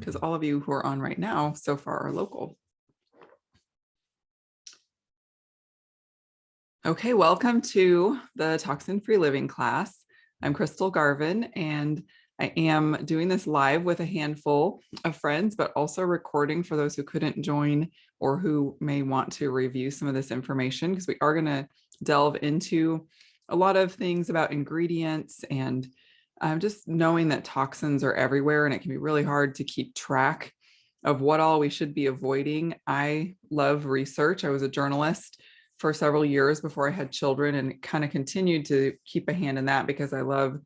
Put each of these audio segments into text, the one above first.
because all of you who are on right now so far are local. Okay, welcome to the Toxin-Free Living class. I'm Crystal Garvin, and I am doing this live with a handful of friends, but also recording for those who couldn't join or who may want to review some of this information, because we are going to delve into a lot of things about ingredients and just knowing that toxins are everywhere, and it can be really hard to keep track of what all we should be avoiding. I love research. I was a journalist for several years before I had children, and kind of continued to keep a hand in that because I love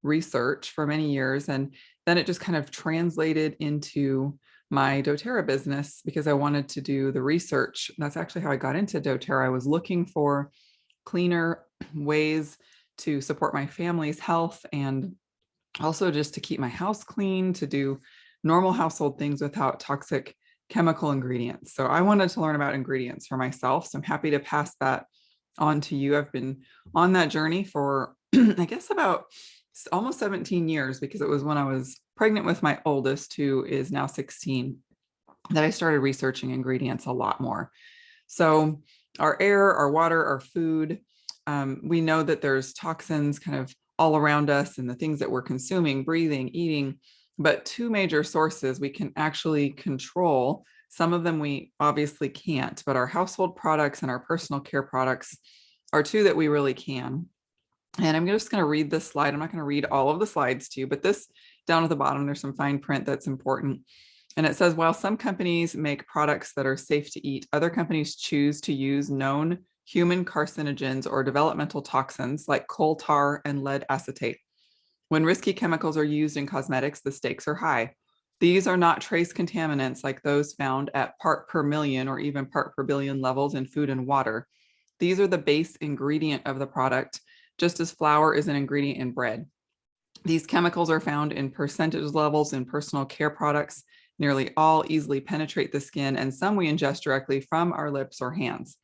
research for many years. And then it just kind of translated into my doTERRA business because I wanted to do the research. That's actually how I got into doTERRA. I was looking for cleaner ways to support my family's health and also just to keep my house clean, to do normal household things without toxic chemical ingredients. So I wanted to learn about ingredients for myself. So I'm happy to pass that on to you. I've been on that journey for, I guess, about almost 17 years, because it was when I was pregnant with my oldest, who is now 16, that I started researching ingredients a lot more. So our air, our water, our food, we know that there's toxins kind of all around us and the things that we're consuming, breathing, eating, but two major sources we can actually control. Some of them we obviously can't, but our household products and our personal care products are two that we really can. And I'm just going to read this slide. I'm not going to read all of the slides to you, but this down at the bottom, there's some fine print that's important. And it says, while some companies make products that are safe to eat, other companies choose to use known human carcinogens or developmental toxins like coal tar and lead acetate. When risky chemicals are used in cosmetics, the stakes are high. These are not trace contaminants like those found at part per million or even part per billion levels in food and water. These are the base ingredient of the product, just as flour is an ingredient in bread. These chemicals are found in percentage levels in personal care products. Nearly all easily penetrate the skin, and some we ingest directly from our lips or hands.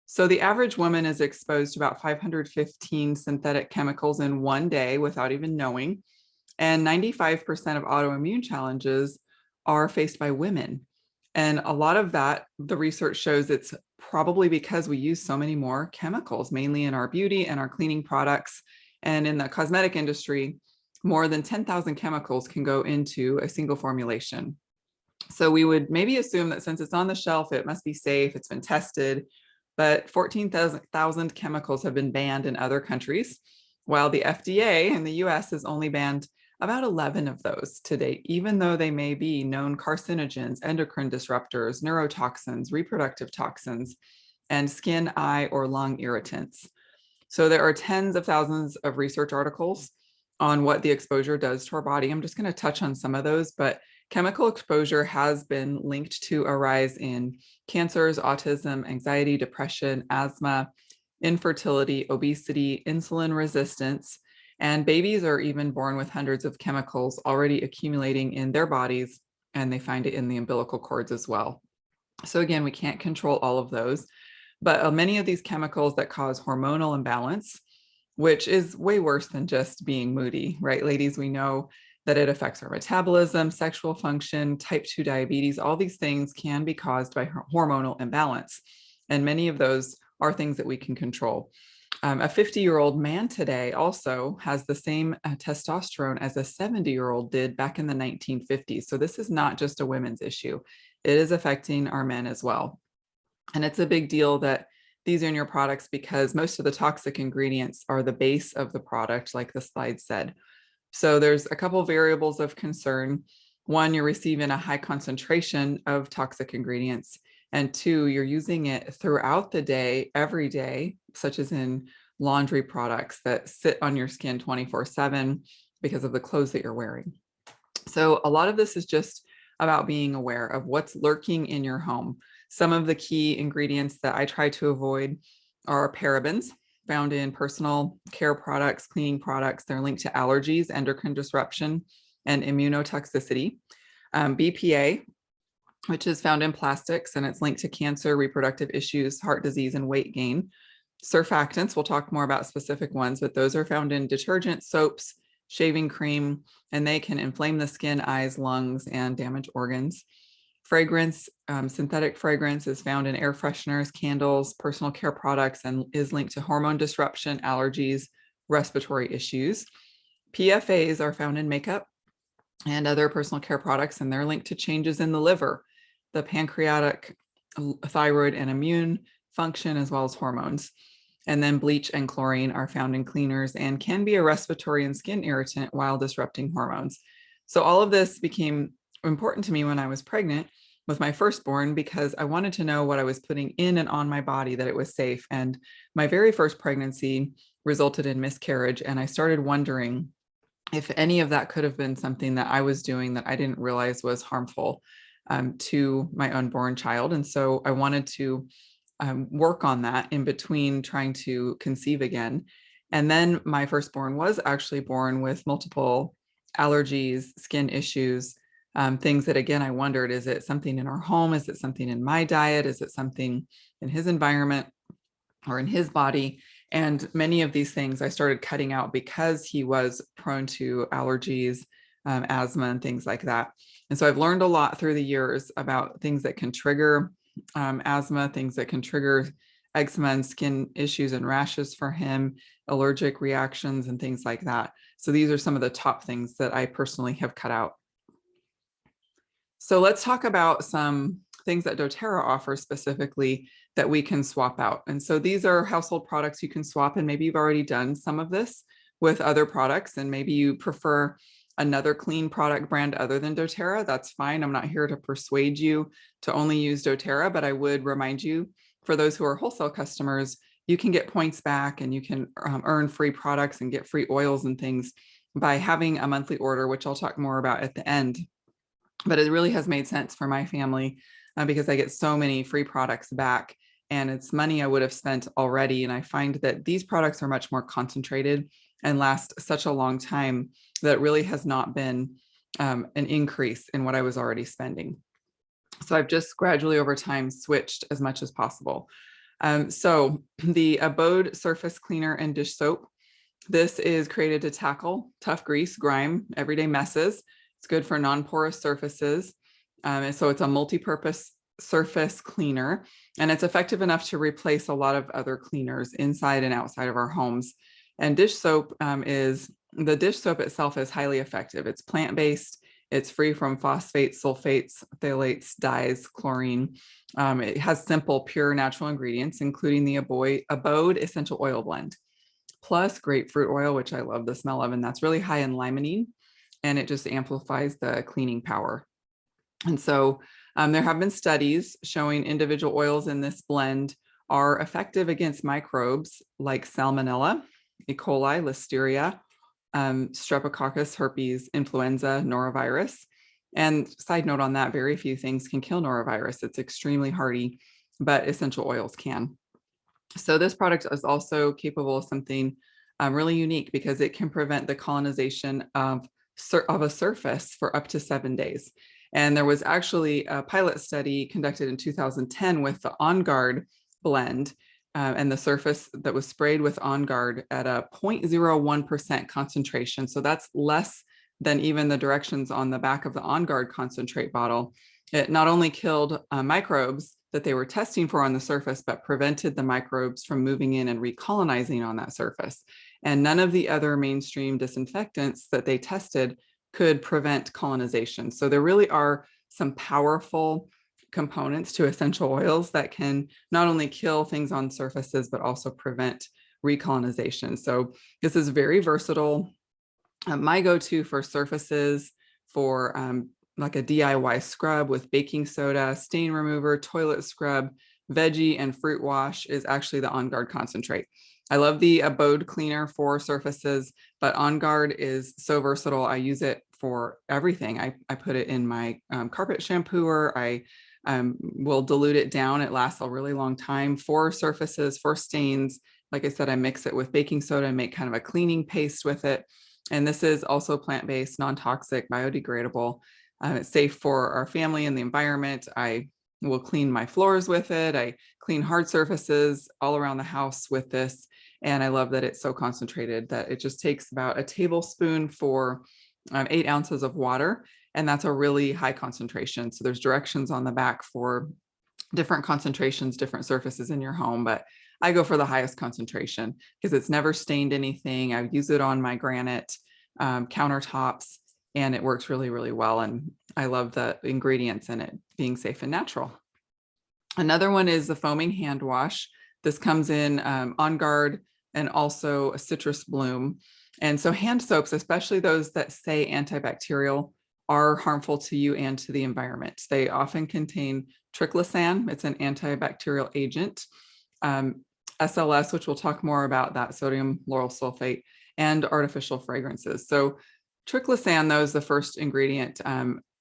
So the average woman is exposed to about 515 synthetic chemicals in one day without even knowing. And 95% of autoimmune challenges are faced by women. And a lot of that, the research shows it's probably because we use so many more chemicals, mainly in our beauty and our cleaning products. And in the cosmetic industry, more than 10,000 chemicals can go into a single formulation. So we would maybe assume that since it's on the shelf, it must be safe, it's been tested, but 14,000 chemicals have been banned in other countries, while the FDA in the US has only banned about 11 of those to date, even though they may be known carcinogens, endocrine disruptors, neurotoxins, reproductive toxins, and skin, eye, or lung irritants. So there are tens of thousands of research articles on what the exposure does to our body. I'm just going to touch on some of those, but chemical exposure has been linked to a rise in cancers, autism, anxiety, depression, asthma, infertility, obesity, insulin resistance, and babies are even born with hundreds of chemicals already accumulating in their bodies, and they find it in the umbilical cords as well. So again, we can't control all of those, but many of these chemicals that cause hormonal imbalance, which is way worse than just being moody, right? Ladies, we know that it affects our metabolism, sexual function, type 2 diabetes. All these things can be caused by hormonal imbalance. And many of those are things that we can control. A 50-year-old man today also has the same testosterone as a 70-year-old did back in the 1950s. So this is not just a women's issue. It is affecting our men as well. And it's a big deal that these are in your products because most of the toxic ingredients are the base of the product, like the slide said. So there's a couple of variables of concern. One, you're receiving a high concentration of toxic ingredients. And two, you're using it throughout the day, every day, such as in laundry products that sit on your skin 24/7 because of the clothes that you're wearing. So a lot of this is just about being aware of what's lurking in your home. Some of the key ingredients that I try to avoid are parabens, found in personal care products, cleaning products. They're linked to allergies, endocrine disruption, and immunotoxicity. BPA, which is found in plastics, and it's linked to cancer, reproductive issues, heart disease, and weight gain. Surfactants, we'll talk more about specific ones, but those are found in detergents, soaps, shaving cream, and they can inflame the skin, eyes, lungs, and damage organs. Fragrance, synthetic fragrance is found in air fresheners, candles, personal care products, and is linked to hormone disruption, allergies, respiratory issues. PFAs are found in makeup and other personal care products, and they're linked to changes in the liver, the pancreatic, thyroid, and immune function, as well as hormones. And then bleach and chlorine are found in cleaners and can be a respiratory and skin irritant while disrupting hormones. So all of this became important to me when I was pregnant with my firstborn, because I wanted to know what I was putting in and on my body, that it was safe. And my very first pregnancy resulted in miscarriage, and I started wondering if any of that could have been something that I was doing that I didn't realize was harmful to my unborn child. And so I wanted to work on that in between trying to conceive again. And then my firstborn was actually born with multiple allergies, skin issues, things that, again, I wondered, is it something in our home? Is it something in my diet? Is it something in his environment or in his body? And many of these things I started cutting out because he was prone to allergies, asthma, and things like that. And so I've learned a lot through the years about things that can trigger asthma, things that can trigger eczema and skin issues and rashes for him, allergic reactions, and things like that. So these are some of the top things that I personally have cut out. So let's talk about some things that doTERRA offers specifically that we can swap out. And so these are household products you can swap, and maybe you've already done some of this with other products, and maybe you prefer another clean product brand other than doTERRA. That's fine. I'm not here to persuade you to only use doTERRA, but I would remind you, for those who are wholesale customers, you can get points back, and you can earn free products and get free oils and things by having a monthly order, which I'll talk more about at the end. But it really has made sense for my family because I get so many free products back, and it's money I would have spent already. And I find that these products are much more concentrated and last such a long time that really has not been an increase in what I was already spending. So I've just gradually over time switched as much as possible. So the Abode Surface Cleaner and Dish Soap, this is created to tackle tough grease, grime, everyday messes. It's good for non-porous surfaces. And so it's a multi-purpose surface cleaner, and it's effective enough to replace a lot of other cleaners inside and outside of our homes. And dish soap the dish soap itself is highly effective. It's plant-based. It's free from phosphates, sulfates, phthalates, dyes, chlorine. It has simple, pure, natural ingredients, including the Abode Essential Oil Blend, plus grapefruit oil, which I love the smell of, and that's really high in limonene, and it just amplifies the cleaning power. And so there have been studies showing individual oils in this blend are effective against microbes like Salmonella, E. coli, Listeria, Streptococcus, herpes, influenza, norovirus. And side note on that, very few things can kill norovirus. It's extremely hardy, but essential oils can. So this product is also capable of something really unique, because it can prevent the colonization of a surface for up to 7 days. And there was actually a pilot study conducted in 2010 with the On Guard blend, and the surface that was sprayed with On Guard at a 0.01% concentration. So that's less than even the directions on the back of the On Guard concentrate bottle. It not only killed microbes that they were testing for on the surface, but prevented the microbes from moving in and recolonizing on that surface. And none of the other mainstream disinfectants that they tested could prevent colonization. So there really are some powerful components to essential oils that can not only kill things on surfaces, but also prevent recolonization. So this is very versatile. My go-to for surfaces, for like a DIY scrub with baking soda, stain remover, toilet scrub, veggie, and fruit wash, is actually the On Guard concentrate. I love the Abode cleaner for surfaces, but On Guard is so versatile. I use it for everything. I put it in my carpet shampooer. I will dilute it down. It lasts a really long time for surfaces, for stains. Like I said, I mix it with baking soda and make kind of a cleaning paste with it. And this is also plant-based, non-toxic, biodegradable. It's safe for our family and the environment. I will clean my floors with it. I clean hard surfaces all around the house with this. And I love that it's so concentrated that it just takes about a tablespoon for 8 ounces of water. And that's a really high concentration. So there's directions on the back for different concentrations, different surfaces in your home, but I go for the highest concentration because it's never stained anything. I use it on my granite countertops, and it works really, really well. And I love the ingredients in it being safe and natural. Another one is the foaming hand wash. This comes in On Guard and also a citrus bloom. And so hand soaps, especially those that say antibacterial, are harmful to you and to the environment. They often contain triclosan. It's an antibacterial agent. SLS, which we'll talk more about, that sodium lauryl sulfate, and artificial fragrances. So triclosan, though, is the first ingredient.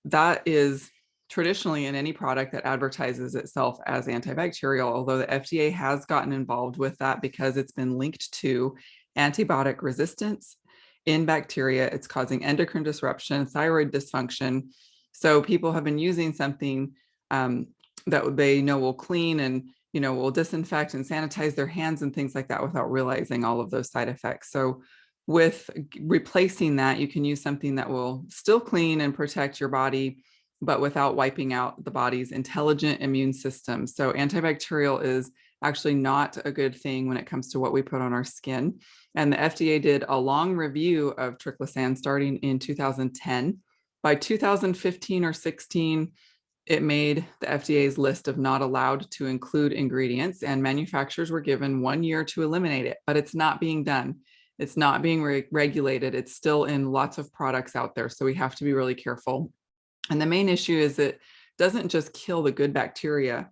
That is traditionally in any product that advertises itself as antibacterial, although the FDA has gotten involved with that because it's been linked to antibiotic resistance in bacteria. It's causing endocrine disruption, thyroid dysfunction. So people have been using something that they know will clean and will disinfect and sanitize their hands and things like that without realizing all of those side effects. So with replacing that, you can use something that will still clean and protect your body, but without wiping out the body's intelligent immune system. So antibacterial is actually not a good thing when it comes to what we put on our skin. And the FDA did a long review of triclosan starting in 2010. By 2015 or 16, it made the FDA's list of not allowed to include ingredients, and manufacturers were given 1 year to eliminate it, but it's not being done. It's not being regulated. It's still in lots of products out there. So we have to be really careful. And the main issue is it doesn't just kill the good bacteria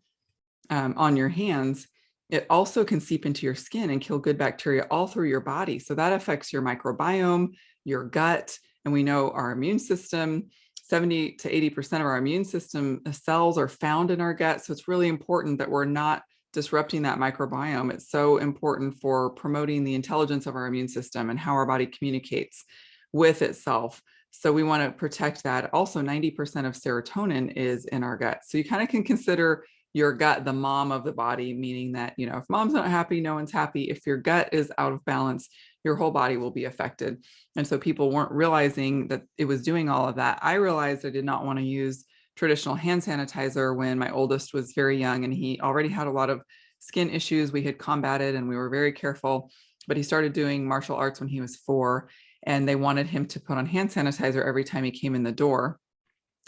on your hands. It also can seep into your skin and kill good bacteria all through your body. So that affects your microbiome, your gut, and we know our immune system, 70 to 80% of our immune system cells are found in our gut. So it's really important that we're not disrupting that microbiome. It's so important for promoting the intelligence of our immune system and how our body communicates with itself. So we want to protect that. Also, 90% of serotonin is in our gut. So you kind of can consider your gut the mom of the body, meaning that, if mom's not happy, no one's happy. If your gut is out of balance, your whole body will be affected. And so people weren't realizing that it was doing all of that. I realized I did not want to use traditional hand sanitizer when my oldest was very young and he already had a lot of skin issues we had combated, and we were very careful. But he started doing martial arts when he was 4, and they wanted him to put on hand sanitizer every time he came in the door.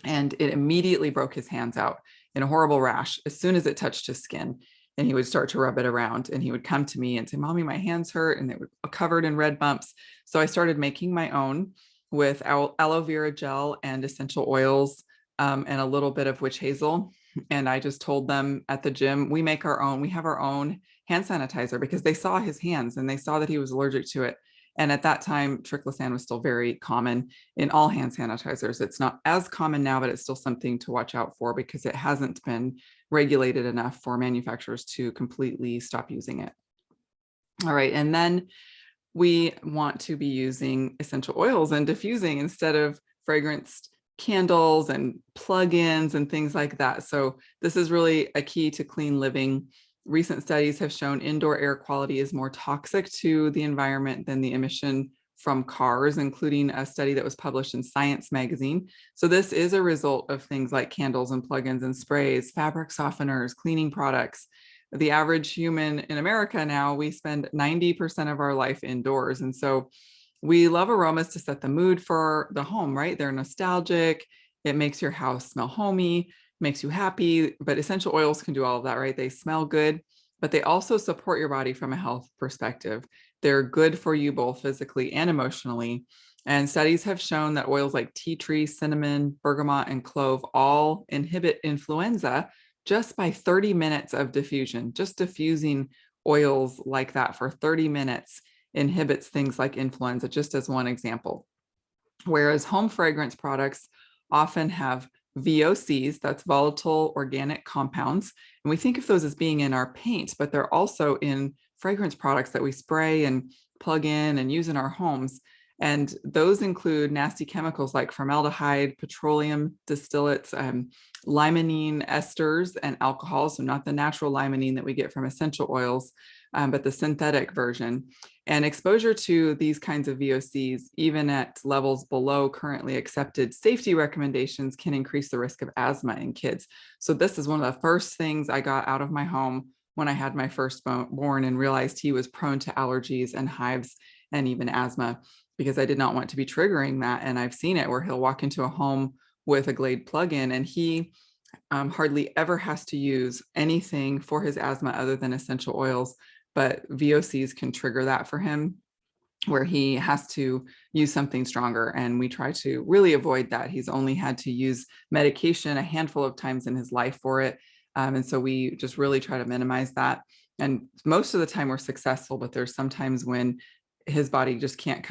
And it immediately broke his hands out in a horrible rash as soon as it touched his skin. And he would start to rub it around, and he would come to me and say, "Mommy, my hands hurt," and they were covered in red bumps. So I started making my own with aloe vera gel and essential oils and a little bit of witch hazel. And I just told them at the gym, we have our own hand sanitizer, because they saw his hands and they saw that he was allergic to it. And at that time, triclosan was still very common in all hand sanitizers. It's not as common now, but it's still something to watch out for because it hasn't been regulated enough for manufacturers to completely stop using it. All right, and then we want to be using essential oils and diffusing instead of fragranced candles and plug-ins and things like that. So this is really a key to clean living. Recent studies have shown indoor air quality is more toxic to the environment than the emission from cars, including a study that was published in Science magazine. So this is a result of things like candles and plugins and sprays, fabric softeners, cleaning products. The average human in America now, we spend 90% of our life indoors. And so we love aromas to set the mood for the home, right? They're nostalgic. It makes your house smell homey, makes you happy, but essential oils can do all of that, right? They smell good, but they also support your body from a health perspective. They're good for you both physically and emotionally. And studies have shown that oils like tea tree, cinnamon, bergamot, and clove all inhibit influenza just by 30 minutes of diffusion. Just diffusing oils like that for 30 minutes inhibits things like influenza, just as one example. Whereas home fragrance products often have VOCs, that's volatile organic compounds. And we think of those as being in our paint, but they're also in fragrance products that we spray and plug in and use in our homes. And those include nasty chemicals like formaldehyde, petroleum distillates, limonene esters, and alcohol. So not the natural limonene that we get from essential oils, but the synthetic version. And exposure to these kinds of VOCs, even at levels below currently accepted safety recommendations, can increase the risk of asthma in kids. So this is one of the first things I got out of my home when I had my firstborn and realized he was prone to allergies and hives and even asthma, because I did not want to be triggering that. And I've seen it where he'll walk into a home with a Glade plug-in and he hardly ever has to use anything for his asthma other than essential oils, but VOCs can trigger that for him, where he has to use something stronger. And we try to really avoid that. He's only had to use medication a handful of times in his life for it. And so we just really try to minimize that. And most of the time we're successful, but there's sometimes when his body just can't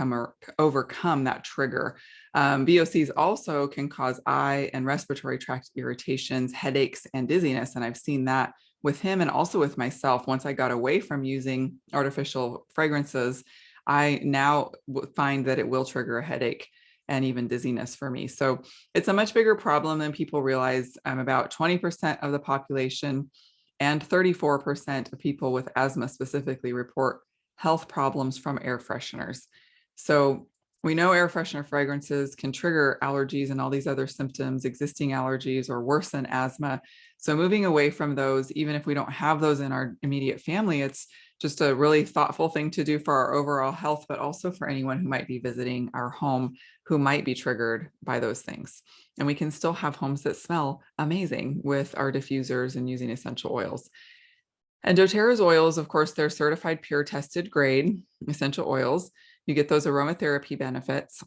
overcome that trigger. VOCs also can cause eye and respiratory tract irritations, headaches, and dizziness. And I've seen that with him and also with myself. Once I got away from using artificial fragrances, I now find that it will trigger a headache and even dizziness for me. So it's a much bigger problem than people realize. About 20% of the population and 34% of people with asthma specifically report health problems from air fresheners. So we know air freshener fragrances can trigger allergies and all these other symptoms, existing allergies, or worsen asthma. So moving away from those, even if we don't have those in our immediate family, it's just a really thoughtful thing to do for our overall health, but also for anyone who might be visiting our home who might be triggered by those things. And we can still have homes that smell amazing with our diffusers and using essential oils. And doTERRA's oils, of course, they're certified pure tested grade essential oils. You get those aromatherapy benefits.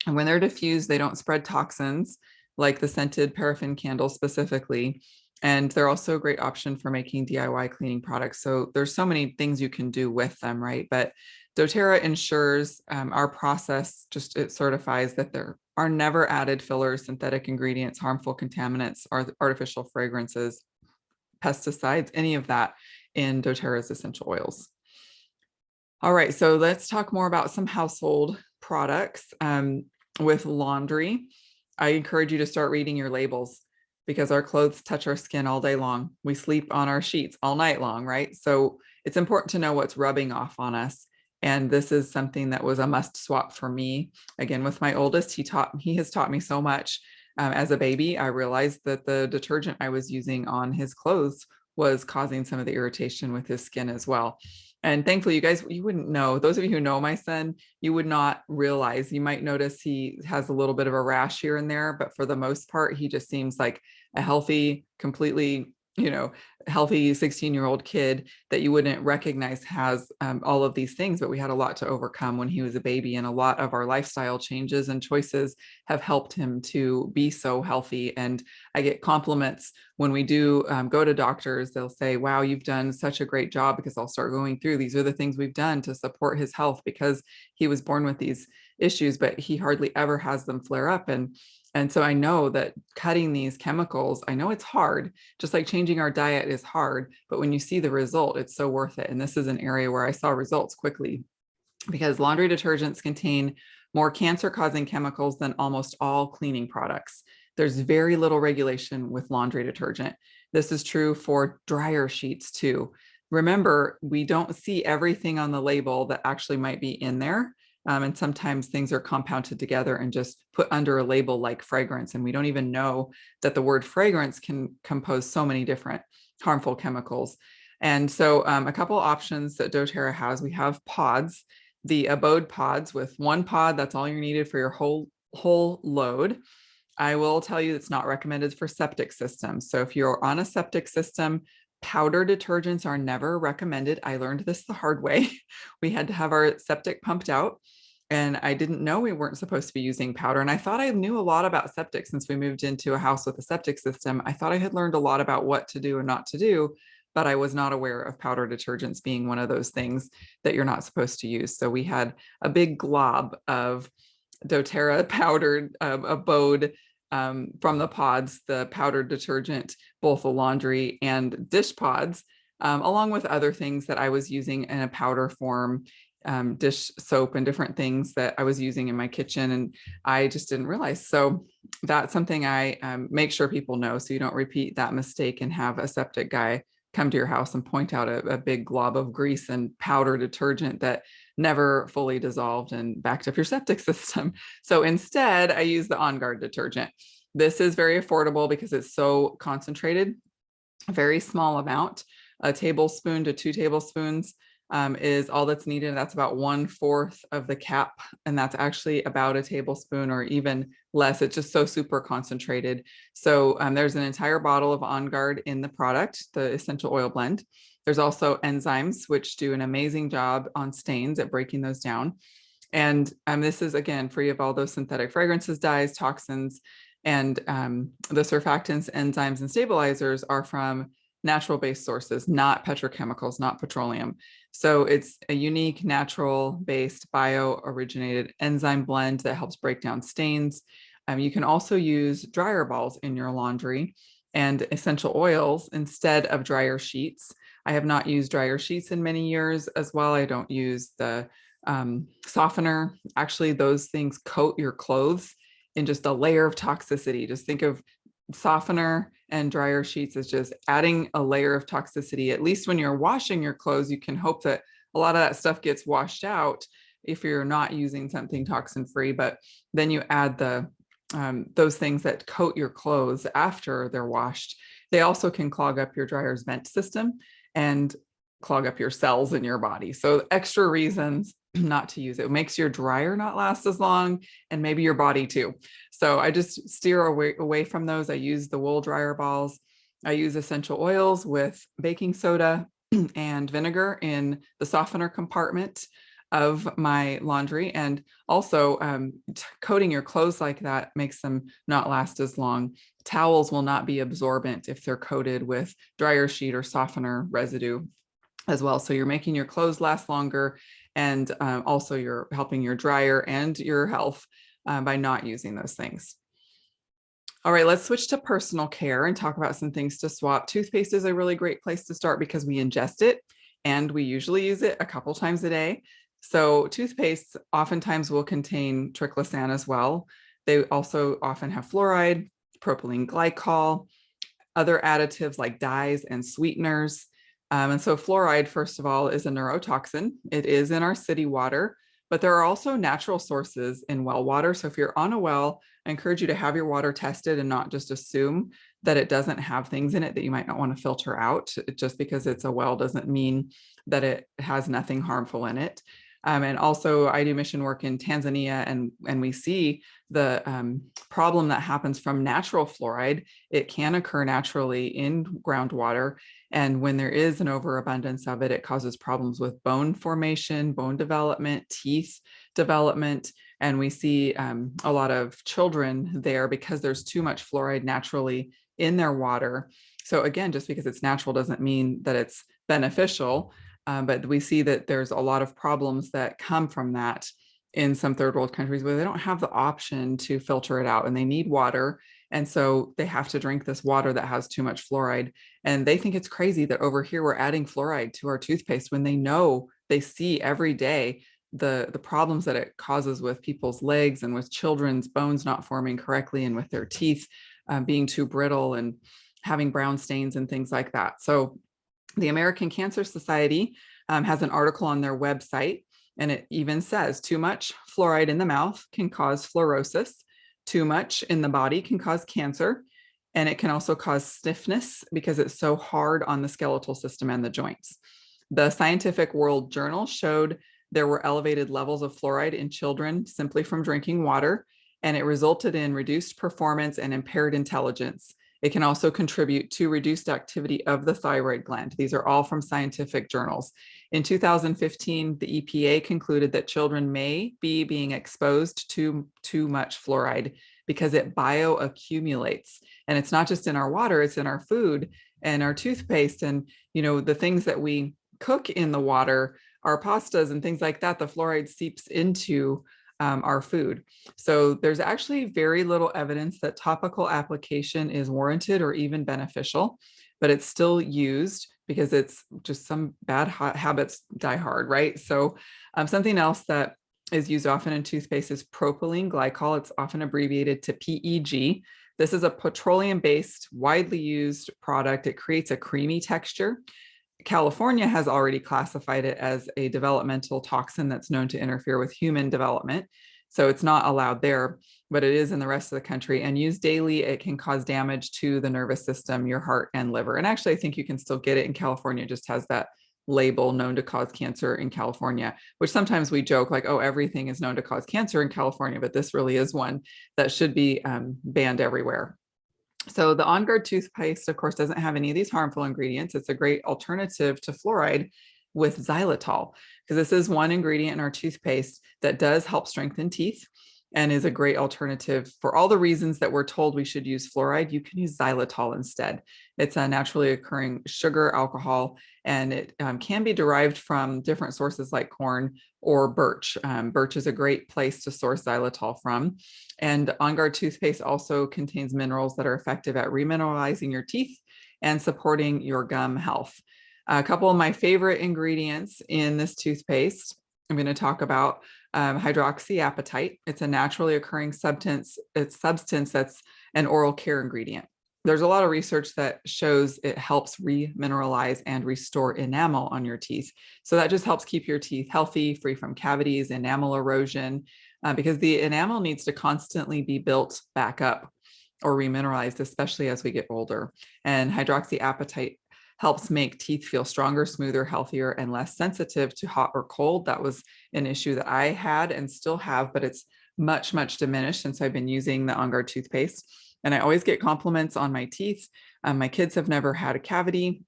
And when they're diffused, they don't spread toxins like the scented paraffin candle specifically. And they're also a great option for making DIY cleaning products. So there's so many things you can do with them, right? But doTERRA ensures our process, it certifies that there are never added fillers, synthetic ingredients, harmful contaminants, or artificial fragrances, pesticides, any of that in doTERRA's essential oils. All right, so let's talk more about some household products. With laundry, I encourage you to start reading your labels because our clothes touch our skin all day long. We sleep on our sheets all night long, right? So it's important to know what's rubbing off on us. And this is something that was a must swap for me. Again, with my oldest, he has taught me so much. As a baby, I realized that the detergent I was using on his clothes was causing some of the irritation with his skin as well. And thankfully, you guys, you wouldn't know. Those of you who know my son, you would not realize. You might notice he has a little bit of a rash here and there, but for the most part, he just seems like a healthy, completely, healthy 16-year-old kid that you wouldn't recognize has all of these things. But we had a lot to overcome when he was a baby, and a lot of our lifestyle changes and choices have helped him to be so healthy. And I get compliments when we do go to doctors. They'll say, wow, you've done such a great job, because I'll start going through, these are the things we've done to support his health, because he was born with these issues, but he hardly ever has them flare up. And so I know that cutting these chemicals, I know it's hard, just like changing our diet is hard, but when you see the result, it's so worth it. And this is an area where I saw results quickly, because laundry detergents contain more cancer-causing chemicals than almost all cleaning products. There's very little regulation with laundry detergent. This is true for dryer sheets too. Remember, we don't see everything on the label that actually might be in there. And sometimes things are compounded together and just put under a label like fragrance. And we don't even know that the word fragrance can compose so many different harmful chemicals. And so a couple options that doTERRA has, we have pods, the abode pods. With one pod, that's all you're needed for your whole load. I will tell you it's not recommended for septic systems. So if you're on a septic system, powder detergents are never recommended. I learned this the hard way. We had to have our septic pumped out, and I didn't know we weren't supposed to be using powder. And I thought I knew a lot about septic since we moved into a house with a septic system. I thought I had learned a lot about what to do and not to do, but I was not aware of powder detergents being one of those things that you're not supposed to use. So we had a big glob of doTERRA powdered abode from the pods, the powdered detergent, both the laundry and dish pods, along with other things that I was using in a powder form, dish soap and different things that I was using in my kitchen. And I just didn't realize. So that's something I make sure people know, so you don't repeat that mistake and have a septic guy come to your house and point out a big glob of grease and powder detergent that never fully dissolved and backed up your septic system. So instead, I use the On Guard detergent. This is very affordable because it's so concentrated, a very small amount. A tablespoon to 2 tablespoons is all that's needed. That's about 1/4 of the cap. And that's actually about a tablespoon or even less. It's just so super concentrated. So there's an entire bottle of On Guard in the product, the essential oil blend. There's also enzymes, which do an amazing job on stains at breaking those down. And this is, again, free of all those synthetic fragrances, dyes, toxins, and the surfactants, enzymes, and stabilizers are from natural-based sources, not petrochemicals, not petroleum. So it's a unique, natural-based, bio-originated enzyme blend that helps break down stains. You can also use dryer balls in your laundry and essential oils instead of dryer sheets. I have not used dryer sheets in many years as well. I don't use the softener. Actually, those things coat your clothes in just a layer of toxicity. Just think of softener and dryer sheets as just adding a layer of toxicity. At least when you're washing your clothes, you can hope that a lot of that stuff gets washed out if you're not using something toxin-free, but then you add those things that coat your clothes after they're washed. They also can clog up your dryer's vent system and clog up your cells in your body. So extra reasons not to use it. It makes your dryer not last as long and maybe your body too. So I just steer away from those. I use the wool dryer balls. I use essential oils with baking soda and vinegar in the softener compartment of my laundry. And also coating your clothes like that makes them not last as long. Towels will not be absorbent if they're coated with dryer sheet or softener residue as well. So you're making your clothes last longer, and also you're helping your dryer and your health by not using those things. All right, let's switch to personal care and talk about some things to swap. Toothpaste is a really great place to start because we ingest it and we usually use it a couple times a day. So toothpaste oftentimes will contain triclosan as well. They also often have fluoride, propylene glycol, other additives like dyes and sweeteners. And so fluoride, first of all, is a neurotoxin. It is in our city water, but there are also natural sources in well water. So if you're on a well, I encourage you to have your water tested and not just assume that it doesn't have things in it that you might not want to filter out. Just because it's a well doesn't mean that it has nothing harmful in it. And also I do mission work in Tanzania, and we see the problem that happens from natural fluoride. It can occur naturally in groundwater. And when there is an overabundance of it, it causes problems with bone formation, bone development, teeth development. And we see a lot of children there because there's too much fluoride naturally in their water. So again, just because it's natural doesn't mean that it's beneficial. But we see that there's a lot of problems that come from that in some third world countries where they don't have the option to filter it out and they need water. And so they have to drink this water that has too much fluoride. And they think it's crazy that over here we're adding fluoride to our toothpaste when they see every day the problems that it causes with people's legs and with children's bones not forming correctly and with their teeth being too brittle and having brown stains and things like that. So the American Cancer Society has an article on their website, and it even says too much fluoride in the mouth can cause fluorosis, too much in the body can cause cancer, and it can also cause stiffness because it's so hard on the skeletal system and the joints. The Scientific World Journal showed there were elevated levels of fluoride in children simply from drinking water, and it resulted in reduced performance and impaired intelligence. It can also contribute to reduced activity of the thyroid gland. These are all from scientific journals. In 2015, the EPA concluded that children may be being exposed to too much fluoride because it bioaccumulates. And it's not just in our water, it's in our food and our toothpaste and, the things that we cook in the water, our pastas and things like that. The fluoride seeps into our food. So there's actually very little evidence that topical application is warranted or even beneficial, but it's still used because it's just some bad habits die hard, right? So something else that is used often in toothpaste is propylene glycol. It's often abbreviated to PEG. This is a petroleum-based, widely used product. It creates a creamy texture. California has already classified it as a developmental toxin that's known to interfere with human development. So it's not allowed there, but it is in the rest of the country. And used daily, it can cause damage to the nervous system, your heart and liver. And actually, I think you can still get it in California. It just has that label, known to cause cancer in California, which sometimes we joke like, oh, everything is known to cause cancer in California, but this really is one that should be banned everywhere. So the On Guard toothpaste, of course, doesn't have any of these harmful ingredients. It's a great alternative to fluoride with xylitol, because this is one ingredient in our toothpaste that does help strengthen teeth and is a great alternative for all the reasons that we're told we should use fluoride. You can use xylitol instead. It's a naturally occurring sugar alcohol, and it can be derived from different sources like corn or birch. Birch is a great place to source xylitol from. And On Guard toothpaste also contains minerals that are effective at remineralizing your teeth and supporting your gum health. A couple of my favorite ingredients in this toothpaste, I'm going to talk about hydroxyapatite. It's a naturally occurring substance. It's substance that's an oral care ingredient. There's a lot of research that shows it helps remineralize and restore enamel on your teeth. So that just helps keep your teeth healthy, free from cavities, enamel erosion, because the enamel needs to constantly be built back up or remineralized, especially as we get older. And hydroxyapatite helps make teeth feel stronger, smoother, healthier, and less sensitive to hot or cold. That was an issue that I had and still have, but it's much, much diminished since I've been using the On Guard toothpaste. And I always get compliments on my teeth. My kids have never had a cavity.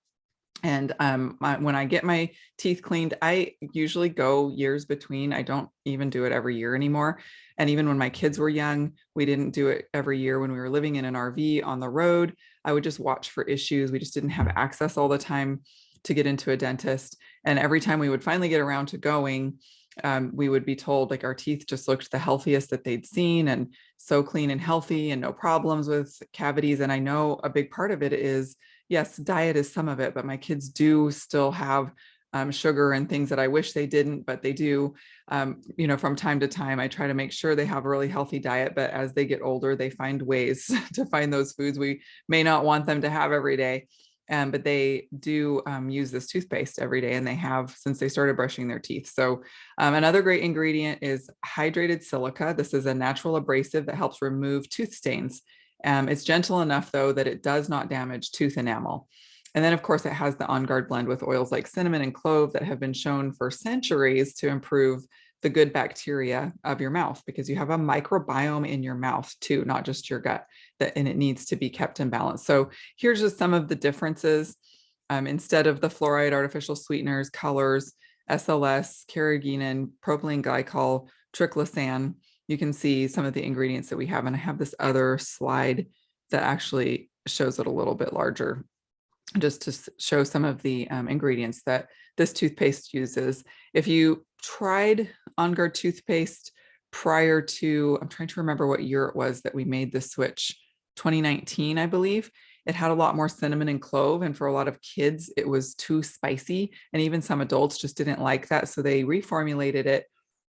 And when I get my teeth cleaned, I usually go years between. I don't even do it every year anymore. And even when my kids were young, we didn't do it every year. When we were living in an RV on the road, I would just watch for issues. We just didn't have access all the time to get into a dentist. And every time we would finally get around to going, we would be told like our teeth just looked the healthiest that they'd seen, and so clean and healthy and no problems with cavities. And I know a big part of it is, yes, diet is some of it, but my kids do still have sugar and things that I wish they didn't, but they do. From time to time, I try to make sure they have a really healthy diet, but as they get older, they find ways to find those foods we may not want them to have every day. But they do use this toothpaste every day, and they have since they started brushing their teeth. So another great ingredient is hydrated silica. This is a natural abrasive that helps remove tooth stains. It's gentle enough, though, that it does not damage tooth enamel. And then, of course, it has the On Guard blend with oils like cinnamon and clove that have been shown for centuries to improve the good bacteria of your mouth, because you have a microbiome in your mouth too, not just your gut, and it needs to be kept in balance. So here's just some of the differences. Instead of the fluoride, artificial sweeteners, colors, SLS, carrageenan, propylene glycol, triclosan, you can see some of the ingredients that we have. And I have this other slide that actually shows it a little bit larger, just to show some of the ingredients that this toothpaste uses. If you tried On Guard toothpaste prior to, I'm trying to remember what year it was that we made the switch, 2019, I believe, it had a lot more cinnamon and clove. And for a lot of kids, it was too spicy. And even some adults just didn't like that. So they reformulated it,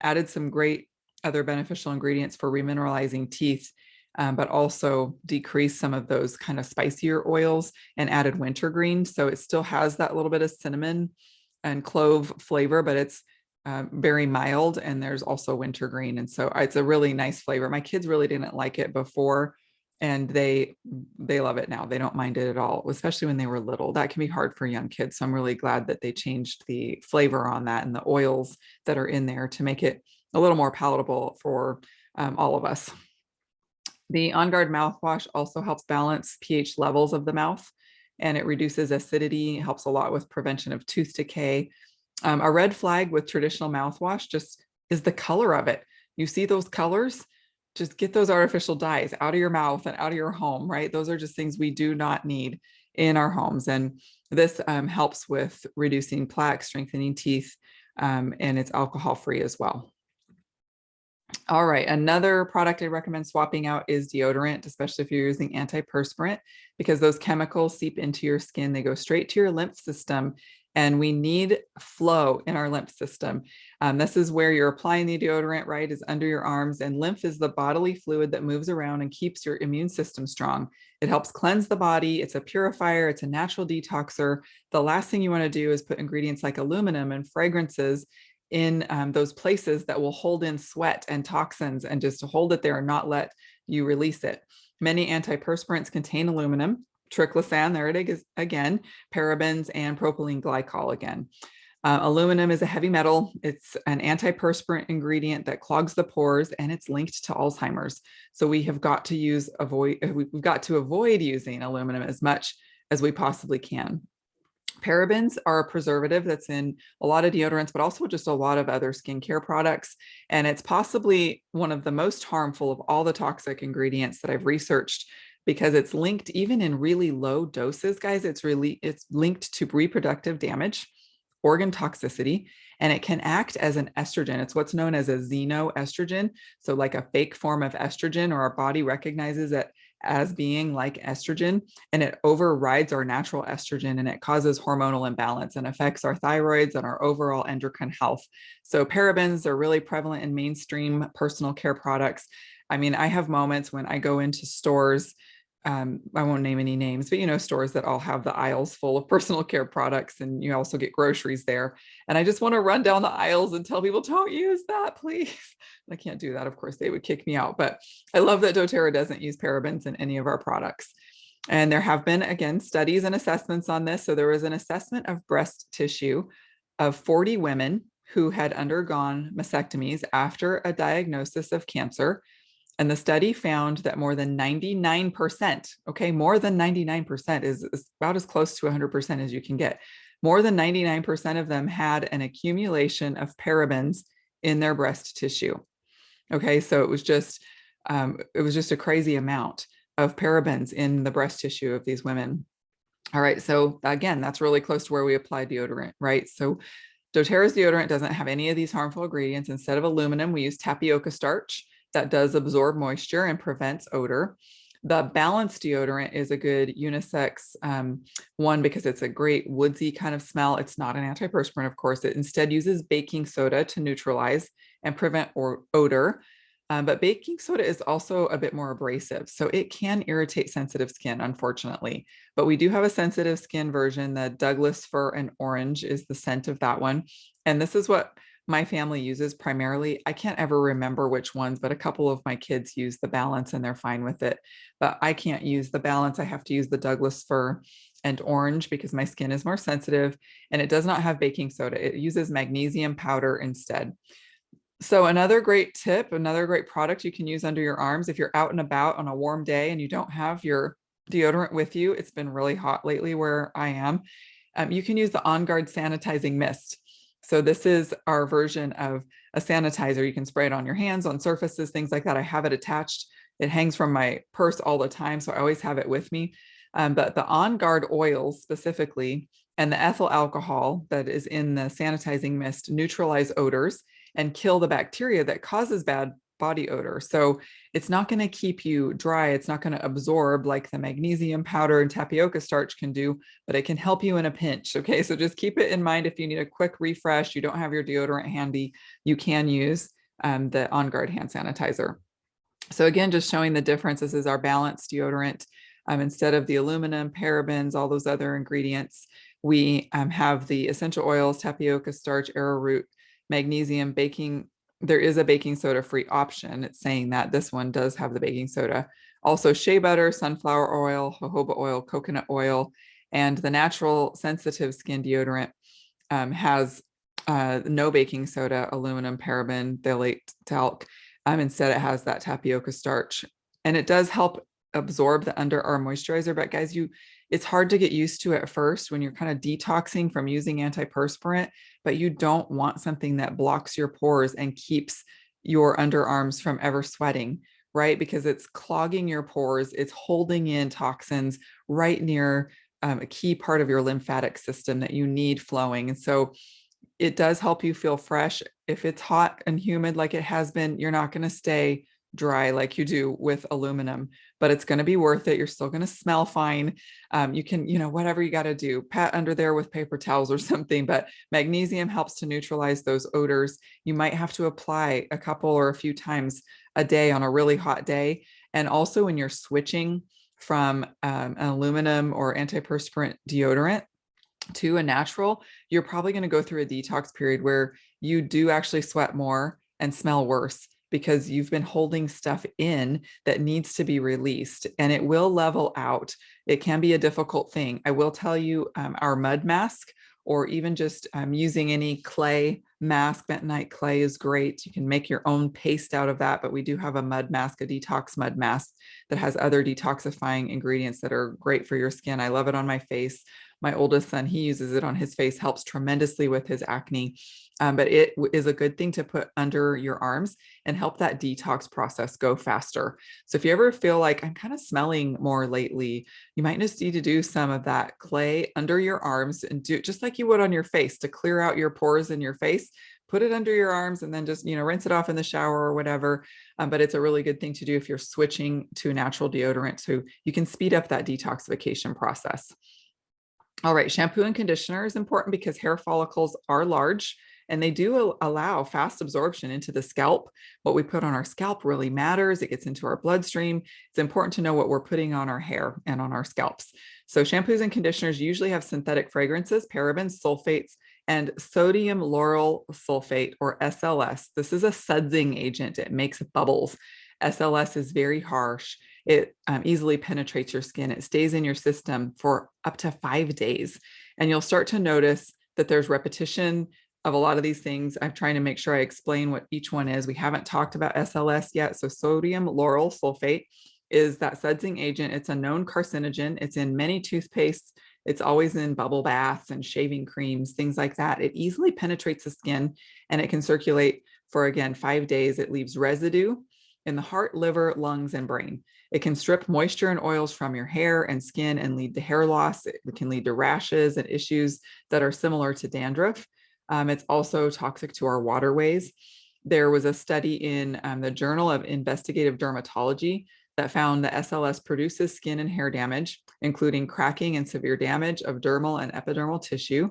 added some great other beneficial ingredients for remineralizing teeth, but also decreased some of those kind of spicier oils and added wintergreen. So it still has that little bit of cinnamon and clove flavor, but it's very mild. And there's also wintergreen. And so it's a really nice flavor. My kids really didn't like it before, and they love it now. They don't mind it at all, especially when they were little. That can be hard for young kids. So I'm really glad that they changed the flavor on that and the oils that are in there to make it a little more palatable for all of us. The On Guard mouthwash also helps balance pH levels of the mouth, and it reduces acidity, helps a lot with prevention of tooth decay. A red flag with traditional mouthwash just is the color of it. You see those colors, just get those artificial dyes out of your mouth and out of your home, right? Those are just things we do not need in our homes. And this helps with reducing plaque, strengthening teeth, and it's alcohol-free as well. All right, another product I recommend swapping out is deodorant, especially if you're using antiperspirant, because those chemicals seep into your skin. They go straight to your lymph system And we need flow in our lymph system. This is where you're applying the deodorant, right? Is under your arms, and lymph is the bodily fluid that moves around and keeps your immune system strong. It helps cleanse the body. It's a purifier. It's a natural detoxer. The last thing you want to do is put ingredients like aluminum and fragrances in those places that will hold in sweat and toxins and just to hold it there and not let you release it. Many antiperspirants contain aluminum, triclosan, there it is again, parabens, and propylene glycol again. Aluminum is a heavy metal. It's an antiperspirant ingredient that clogs the pores, and it's linked to Alzheimer's. So we've got to avoid using aluminum as much as we possibly can. Parabens are a preservative that's in a lot of deodorants, but also just a lot of other skincare products. And it's possibly one of the most harmful of all the toxic ingredients that I've researched, because it's linked even in really low doses, guys. It's linked to reproductive damage, organ toxicity, and it can act as an estrogen. It's what's known as a xenoestrogen. So like a fake form of estrogen, or our body recognizes it as being like estrogen, and it overrides our natural estrogen, and it causes hormonal imbalance and affects our thyroids and our overall endocrine health. So parabens are really prevalent in mainstream personal care products. I mean, I have moments when I go into stores, I won't name any names, but stores that all have the aisles full of personal care products, and you also get groceries there. And I just want to run down the aisles and tell people, don't use that, please. I can't do that. Of course, they would kick me out, but I love that doTERRA doesn't use parabens in any of our products. And there have been, again, studies and assessments on this. So there was an assessment of breast tissue of 40 women who had undergone mastectomies after a diagnosis of cancer. And the study found that more than 99%, okay, more than 99% is about as close to 100% as you can get. More than 99% of them had an accumulation of parabens in their breast tissue. Okay, so it was just a crazy amount of parabens in the breast tissue of these women. All right, so again, that's really close to where we apply deodorant, right? So doTERRA's deodorant doesn't have any of these harmful ingredients. Instead of aluminum, we use tapioca starch that does absorb moisture and prevents odor. The balanced deodorant is a good unisex one because it's a great woodsy kind of smell. It's not an antiperspirant, of course. It instead uses baking soda to neutralize and prevent odor. But baking soda is also a bit more abrasive, so it can irritate sensitive skin, unfortunately. But we do have a sensitive skin version. The Douglas Fir and Orange is the scent of that one. And this is what my family uses primarily. I can't ever remember which ones, but a couple of my kids use the Balance and they're fine with it. But I can't use the Balance. I have to use the Douglas Fir and Orange because my skin is more sensitive, and it does not have baking soda. It uses magnesium powder instead. So another great tip, another great product you can use under your arms if you're out and about on a warm day and you don't have your deodorant with you. It's been really hot lately where I am. You can use the On Guard sanitizing mist. So this is our version of a sanitizer. You can spray it on your hands, on surfaces, things like that. I have it attached. It hangs from my purse all the time, so I always have it with me. But the On Guard oils specifically and the ethyl alcohol that is in the sanitizing mist neutralize odors and kill the bacteria that causes bad body odor. So it's not going to keep you dry. It's not going to absorb like the magnesium powder and tapioca starch can do, but it can help you in a pinch. Okay, so just keep it in mind. If you need a quick refresh, you don't have your deodorant handy, you can use the On Guard hand sanitizer. So again, just showing the difference. This is our balanced deodorant. Instead of the aluminum, parabens, all those other ingredients, we have the essential oils, tapioca starch, arrowroot, magnesium, baking. There is a baking soda free option. It's saying that this one does have the baking soda. Also shea butter, sunflower oil, jojoba oil, coconut oil, and the natural sensitive skin deodorant has no baking soda, aluminum, paraben, phthalate, talc. Instead, it has that tapioca starch, and it does help absorb the underarm moisturizer. But guys, it's hard to get used to at first when you're kind of detoxing from using antiperspirant, but you don't want something that blocks your pores and keeps your underarms from ever sweating, right? Because it's clogging your pores. It's holding in toxins right near a key part of your lymphatic system that you need flowing. And so it does help you feel fresh. If it's hot and humid like it has been, you're not going to stay dry like you do with aluminum, but it's going to be worth it. You're still going to smell fine. You can, whatever you got to do, pat under there with paper towels or something, but magnesium helps to neutralize those odors. You might have to apply a couple or a few times a day on a really hot day. And also when you're switching from an aluminum or antiperspirant deodorant to a natural, you're probably going to go through a detox period where you do actually sweat more and smell worse because you've been holding stuff in that needs to be released, and it will level out. It can be a difficult thing. I will tell you, our mud mask, or even just using any clay mask, bentonite clay is great. You can make your own paste out of that, but we do have a mud mask, a detox mud mask that has other detoxifying ingredients that are great for your skin. I love it on my face. My oldest son, he uses it on his face, helps tremendously with his acne. But it is a good thing to put under your arms and help that detox process go faster. So if you ever feel like I'm kind of smelling more lately, you might just need to do some of that clay under your arms and do it just like you would on your face to clear out your pores in your face. Put it under your arms and then just, rinse it off in the shower or whatever. But it's a really good thing to do if you're switching to natural deodorant, so you can speed up that detoxification process. All right, shampoo and conditioner is important because hair follicles are large and they do allow fast absorption into the scalp. What we put on our scalp really matters. It gets into our bloodstream. It's important to know what we're putting on our hair and on our scalps. So shampoos and conditioners usually have synthetic fragrances, parabens, sulfates, and sodium lauryl sulfate, or SLS. This is a sudsing agent. It makes bubbles. SLS is very harsh. It easily penetrates your skin. It stays in your system for up to 5 days. And you'll start to notice that there's repetition of a lot of these things. I'm trying to make sure I explain what each one is. We haven't talked about SLS yet. So sodium lauryl sulfate is that sudsing agent. It's a known carcinogen. It's in many toothpastes. It's always in bubble baths and shaving creams, things like that. It easily penetrates the skin and it can circulate for, again, 5 days. It leaves residue in the heart, liver, lungs, and brain. It can strip moisture and oils from your hair and skin and lead to hair loss. It can lead to rashes and issues that are similar to dandruff. It's also toxic to our waterways. There was a study in the Journal of Investigative Dermatology that found that SLS produces skin and hair damage, including cracking and severe damage of dermal and epidermal tissue.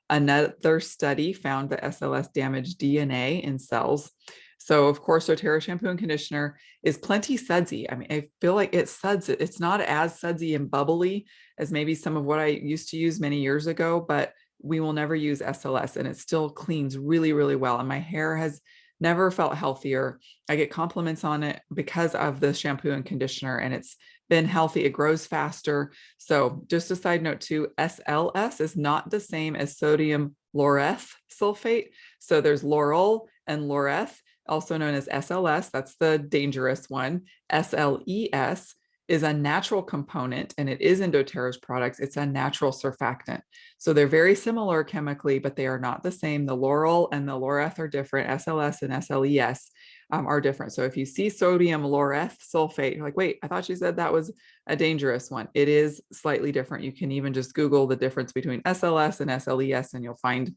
Another study found that SLS damaged DNA in cells. So of course, doTERRA shampoo and conditioner is plenty sudsy. I mean, I feel like it suds it. It's not as sudsy and bubbly as maybe some of what I used to use many years ago, but we will never use SLS and it still cleans really, really well. And my hair has never felt healthier. I get compliments on it because of the shampoo and conditioner, and it's been healthy. It grows faster. So just a side note too, SLS is not the same as sodium lauryl sulfate. So there's lauryl and laureth, also known as SLS. That's the dangerous one. SLES is a natural component, and it is in doTERRA's products. It's a natural surfactant. So they're very similar chemically, but they are not the same. The lauryl and the laureth are different. SLS and SLES are different. So if you see sodium laureth sulfate, you're like, wait, I thought you said that was a dangerous one. It is slightly different. You can even just Google the difference between SLS and SLES, and you'll find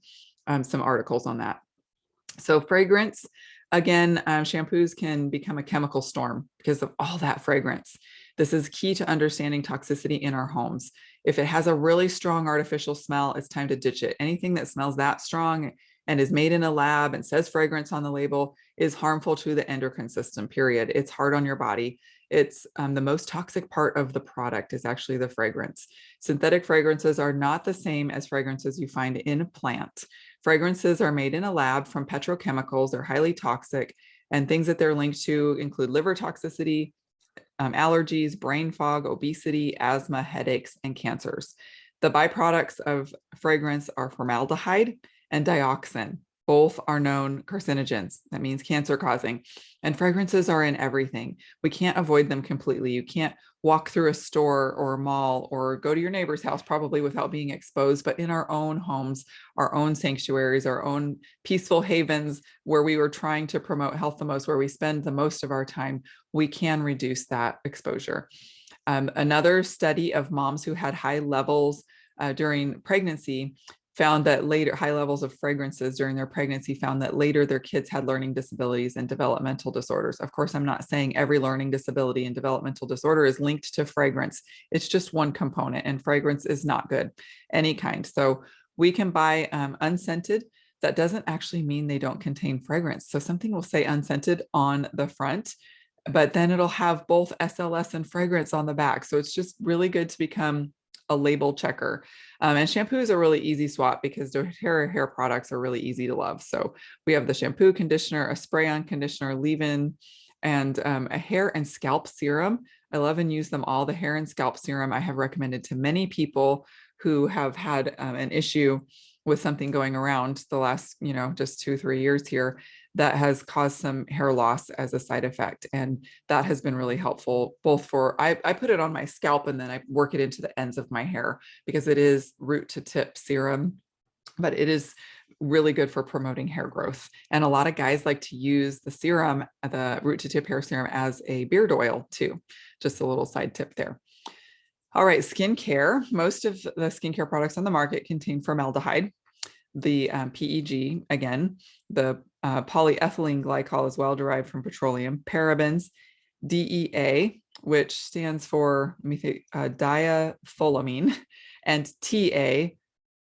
some articles on that. So fragrance, again, shampoos can become a chemical storm because of all that fragrance. This is key to understanding toxicity in our homes. If it has a really strong artificial smell, it's time to ditch it. Anything that smells that strong and is made in a lab and says fragrance on the label is harmful to the endocrine system, period. It's hard on your body. It's the most toxic part of the product is actually the fragrance. Synthetic fragrances are not the same as fragrances you find in a plant. Fragrances are made in a lab from petrochemicals. They're highly toxic, and things that they're linked to include liver toxicity, allergies, brain fog, obesity, asthma, headaches, and cancers. The byproducts of fragrance are formaldehyde and dioxin. Both are known carcinogens. That means cancer causing. And fragrances are in everything. We can't avoid them completely. You can't walk through a store or a mall or go to your neighbor's house probably without being exposed, but in our own homes, our own sanctuaries, our own peaceful havens where we were trying to promote health the most, where we spend the most of our time, we can reduce that exposure. Another study of moms who had high levels during pregnancy found that later high levels of fragrances during their pregnancy found that later their kids had learning disabilities and developmental disorders. Of course, I'm not saying every learning disability and developmental disorder is linked to fragrance. It's just one component, and fragrance is not good, any kind. So we can buy unscented. That doesn't actually mean they don't contain fragrance. So something will say unscented on the front, but then it'll have both SLS and fragrance on the back. So it's just really good to become a label checker. And shampoo is a really easy swap because doTERRA hair products are really easy to love. So we have the shampoo, conditioner, a spray-on conditioner, leave-in, and a hair and scalp serum. I love and use them all. The hair and scalp serum I have recommended to many people who have had an issue with something going around the last, just 2-3 years here that has caused some hair loss as a side effect. And that has been really helpful, both for, I put it on my scalp and then I work it into the ends of my hair because it is root to tip serum, but it is really good for promoting hair growth. And a lot of guys like to use the serum, the root to tip hair serum, as a beard oil too. Just a little side tip there. All right, skincare. Most of the skincare products on the market contain formaldehyde, the PEG, again, the polyethylene glycol as well, derived from petroleum, parabens, DEA, which stands for diethylamine, and TA,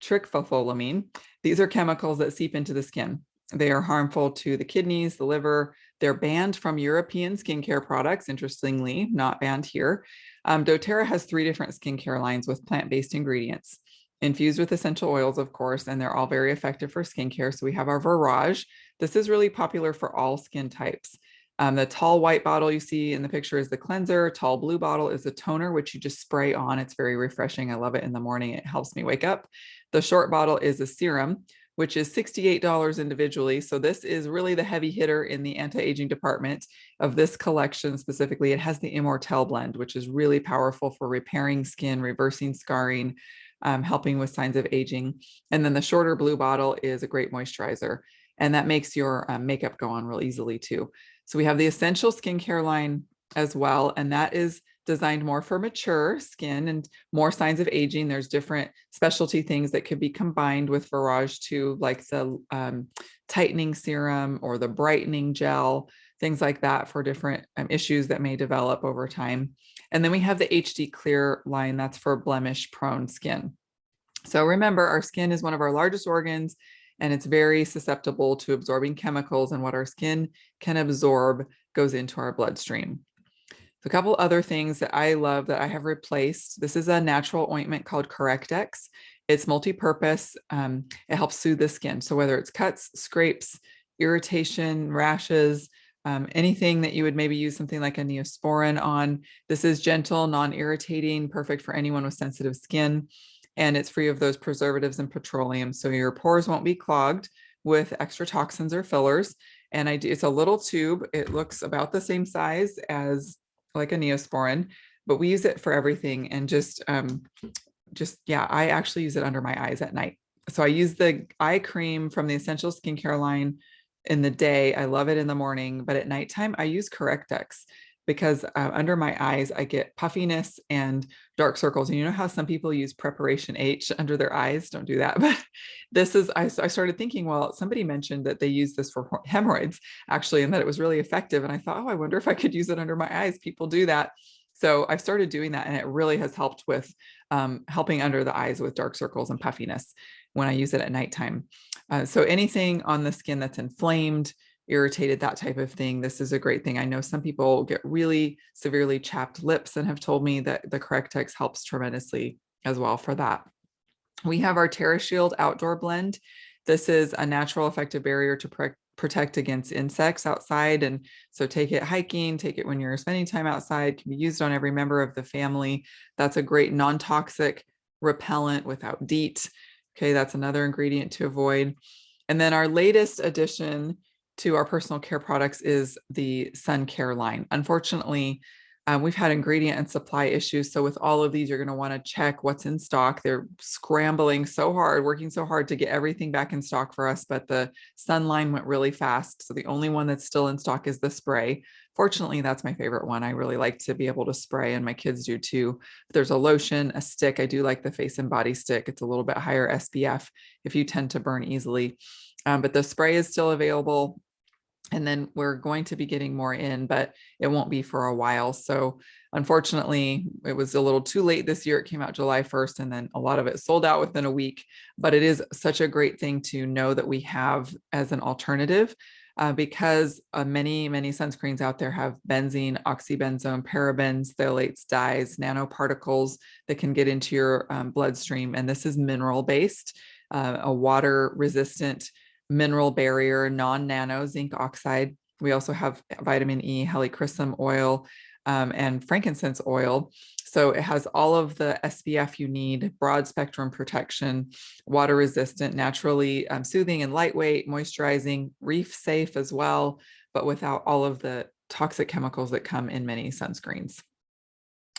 trichothylamine. These are chemicals that seep into the skin. They are harmful to the kidneys, the liver. They're banned from European skincare products, interestingly, not banned here. doTERRA has 3 different skincare lines with plant-based ingredients, infused with essential oils, of course, and they're all very effective for skincare. So we have our Virage. This is really popular for all skin types. The tall white bottle you see in the picture is the cleanser. Tall blue bottle is the toner, which you just spray on. It's very refreshing. I love it in the morning. It helps me wake up. The short bottle is a serum, which is $68 individually. So this is really the heavy hitter in the anti-aging department of this collection specifically. It has the Immortelle blend, which is really powerful for repairing skin, reversing scarring, helping with signs of aging. And then the shorter blue bottle is a great moisturizer, and that makes your makeup go on real easily too. So we have the essential skincare line as well, and that is designed more for mature skin and more signs of aging. There's different specialty things that could be combined with Virage too, like the tightening serum or the brightening gel, things like that for different issues that may develop over time. And then we have the HD Clear line, that's for blemish prone skin. So remember, our skin is one of our largest organs, and it's very susceptible to absorbing chemicals, and what our skin can absorb goes into our bloodstream. So a couple other things that I love that I have replaced. This is a natural ointment called Correctex. It's multi-purpose. It helps soothe the skin. So whether it's cuts, scrapes, irritation, rashes, anything that you would maybe use something like a Neosporin on, this is gentle, non-irritating, perfect for anyone with sensitive skin. And it's free of those preservatives and petroleum. So your pores won't be clogged with extra toxins or fillers. And it's a little tube. It looks about the same size as like a Neosporin, but we use it for everything. And I actually use it under my eyes at night. So I use the eye cream from the Essential Skincare line in the day. I love it in the morning, but at nighttime I use Correctex because under my eyes, I get puffiness and dark circles. And you know how some people use Preparation H under their eyes? Don't do that. But this is, I started thinking, well, somebody mentioned that they use this for hemorrhoids actually, and that it was really effective. And I thought, oh, I wonder if I could use it under my eyes. People do that. So I've started doing that, and it really has helped with helping under the eyes with dark circles and puffiness when I use it at nighttime. So anything on the skin that's inflamed, irritated, that type of thing, this is a great thing. I know some people get really severely chapped lips and have told me that the Correctex helps tremendously as well for that. We have our TerraShield Outdoor Blend. This is a natural effective barrier to protect against insects outside. And so take it hiking, take it when you're spending time outside, can be used on every member of the family. That's a great non-toxic repellent without DEET. Okay, that's another ingredient to avoid. And then our latest addition to our personal care products is the sun care line. Unfortunately, we've had ingredient and supply issues. So with all of these, you're going to want to check what's in stock. They're scrambling so hard, working so hard to get everything back in stock for us, but the sun line went really fast. So the only one that's still in stock is the spray. Fortunately, that's my favorite one. I really like to be able to spray, and my kids do too. There's a lotion, a stick. I do like the face and body stick. It's a little bit higher SPF if you tend to burn easily. But the spray is still available. And then we're going to be getting more in, but it won't be for a while. So unfortunately, it was a little too late this year. It came out July 1st, and then a lot of it sold out within a week. But it is such a great thing to know that we have as an alternative, because many sunscreens out there have benzene, oxybenzone, parabens, phthalates, dyes, nanoparticles that can get into your bloodstream. And this is mineral based, a water resistant mineral barrier, non-nano zinc oxide. We also have vitamin E, helichrysum oil, and frankincense oil. So it has all of the SPF you need, broad spectrum protection, water resistant, naturally soothing and lightweight, moisturizing, reef safe as well, but without all of the toxic chemicals that come in many sunscreens.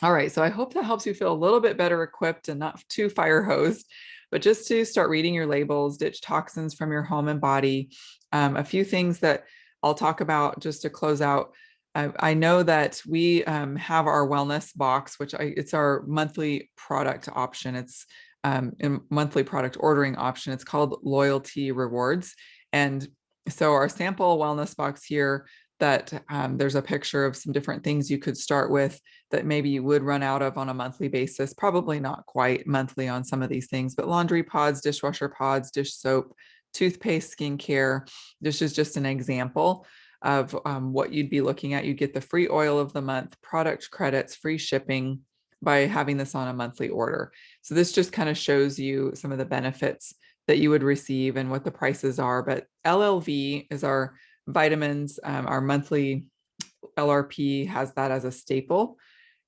All right, so I hope that helps you feel a little bit better equipped and not too fire hosed, but just to start reading your labels, ditch toxins from your home and body. A few things that I'll talk about just to close out. I know that we have our wellness box, which it's our monthly product option. It's a monthly product ordering option. It's called Loyalty Rewards. And so our sample wellness box here, that there's a picture of some different things you could start with that maybe you would run out of on a monthly basis, probably not quite monthly on some of these things, but laundry pods, dishwasher pods, dish soap, toothpaste, skincare. This is just an example of what you'd be looking at. You get the free oil of the month, product credits, free shipping by having this on a monthly order. So this just kind of shows you some of the benefits that you would receive and what the prices are. But LLV is our vitamins. Our monthly LRP has that as a staple.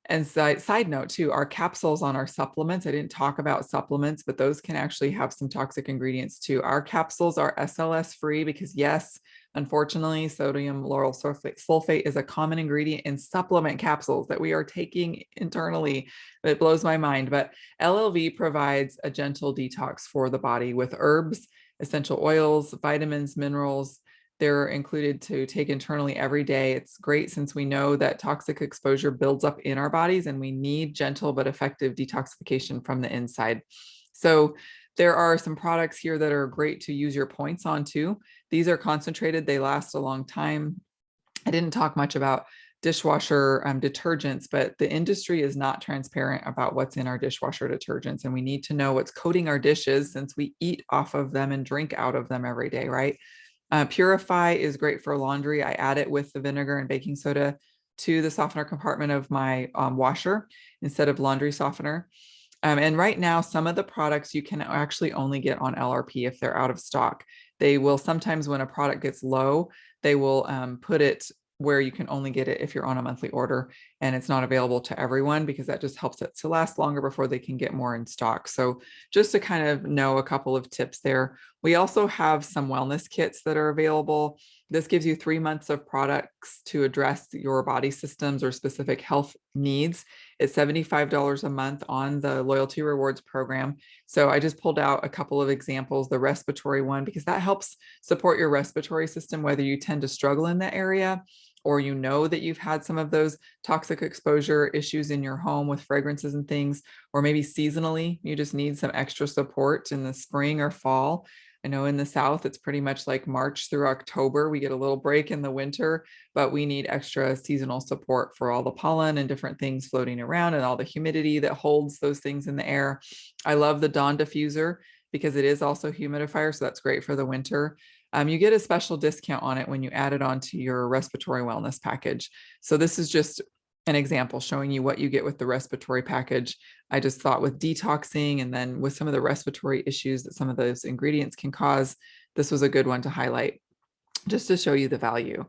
And side note too, our capsules on our supplements, I didn't talk about supplements, but those can actually have some toxic ingredients too. Our capsules are SLS free because yes, unfortunately, sodium lauryl sulfate is a common ingredient in supplement capsules that we are taking internally. It blows my mind, but LLV provides a gentle detox for the body with herbs, essential oils, vitamins, minerals. They're included to take internally every day. It's great since we know that toxic exposure builds up in our bodies and we need gentle but effective detoxification from the inside. So there are some products here that are great to use your points on too. These are concentrated. They last a long time. I didn't talk much about dishwasher detergents, but the industry is not transparent about what's in our dishwasher detergents. And we need to know what's coating our dishes since we eat off of them and drink out of them every day, right? Purify is great for laundry. I add it with the vinegar and baking soda to the softener compartment of my washer instead of laundry softener. And right now, some of the products you can actually only get on LRP if they're out of stock. They will sometimes, when a product gets low, they will put it where you can only get it if you're on a monthly order, and it's not available to everyone because that just helps it to last longer before they can get more in stock. So just to kind of know a couple of tips there. We also have some wellness kits that are available. This gives you 3 months of products to address your body systems or specific health needs. It's $75 a month on the Loyalty Rewards program. So I just pulled out a couple of examples, the respiratory one, because that helps support your respiratory system, whether you tend to struggle in that area or you know that you've had some of those toxic exposure issues in your home with fragrances and things, or maybe seasonally, you just need some extra support in the spring or fall. I know in the South, it's pretty much like March through October. We get a little break in the winter, but we need extra seasonal support for all the pollen and different things floating around and all the humidity that holds those things in the air. I love the Dawn diffuser because it is also humidifier, so that's great for the winter. You get a special discount on it when you add it onto your respiratory wellness package. So this is just an example showing you what you get with the respiratory package. I just thought with detoxing and then with some of the respiratory issues that some of those ingredients can cause, this was a good one to highlight just to show you the value.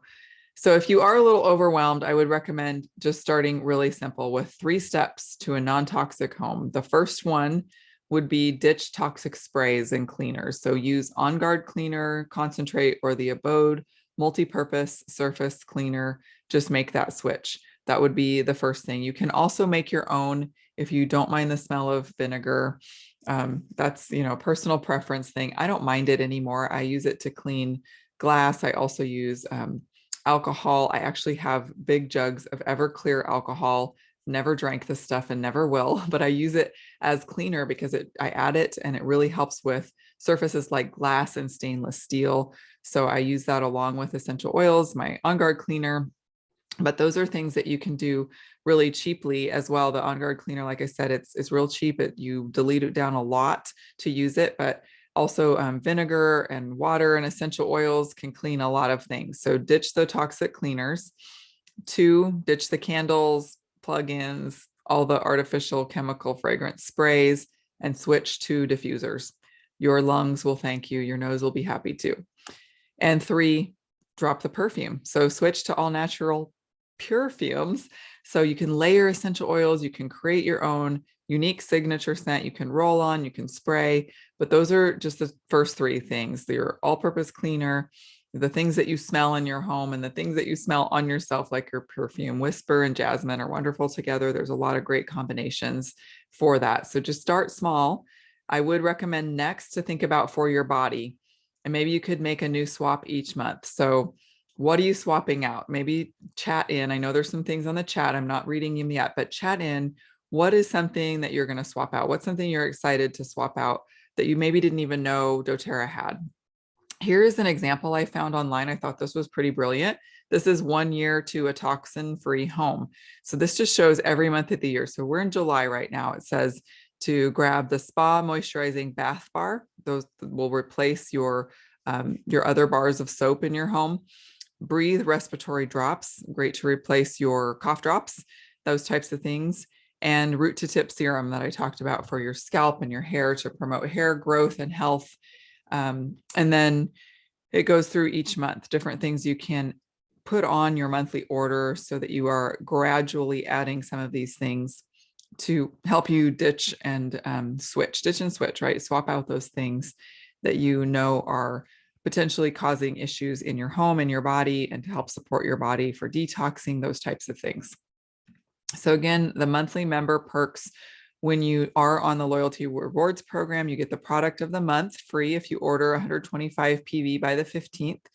So if you are a little overwhelmed, I would recommend just starting really simple with 3 steps to a non-toxic home. The first one would be ditch toxic sprays and cleaners. So use On Guard cleaner, concentrate, or the Abode multi-purpose surface cleaner. Just make that switch. That would be the first thing. You can also make your own if you don't mind the smell of vinegar. That's, personal preference thing. I don't mind it anymore. I use it to clean glass. I also use alcohol. I actually have big jugs of Everclear alcohol. Never drank this stuff and never will, but I use it as cleaner because I add it and it really helps with surfaces like glass and stainless steel. So I use that along with essential oils, my On Guard cleaner. But those are things that you can do really cheaply as well. The On Guard cleaner, like I said, it's real cheap. You dilute it down a lot to use it, but also vinegar and water and essential oils can clean a lot of things. So ditch the toxic cleaners. 2, ditch the candles, plug-ins, all the artificial chemical fragrance sprays, and switch to diffusers. Your lungs will thank you. Your nose will be happy too. And 3, drop the perfume. So switch to all natural perfumes. So you can layer essential oils, you can create your own unique signature scent, you can roll on, you can spray, but those are just the first 3 things. Your all-purpose cleaner, the things that you smell in your home, and the things that you smell on yourself, like your perfume. Whisper and jasmine are wonderful together. There's a lot of great combinations for that. So just start small. I would recommend next to think about for your body, and maybe you could make a new swap each month. So what are you swapping out? Maybe chat in. I know there's some things on the chat. I'm not reading them yet, but chat in. What is something that you're going to swap out? What's something you're excited to swap out that you maybe didn't even know doTERRA had? Here is an example I found online. I thought this was pretty brilliant. This is 1 year to a toxin-free home. So this just shows every month of the year. So we're in July right now. It says to grab the Spa Moisturizing Bath Bar. Those will replace your other bars of soap in your home. Breathe Respiratory Drops, great to replace your cough drops, those types of things. And Root to Tip Serum that I talked about for your scalp and your hair to promote hair growth and health. And then it goes through each month, different things you can put on your monthly order so that you are gradually adding some of these things to help you ditch and switch, right? Swap out those things that you know are potentially causing issues in your home and your body, and to help support your body for detoxing, those types of things. So again, the monthly member perks, when you are on the loyalty rewards program, you get the product of the month free if you order 125 PV by the 15th.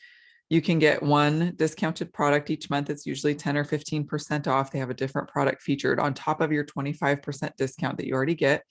You can get 1 discounted product each month. It's usually 10 or 15% off. They have a different product featured on top of your 25% discount that you already get.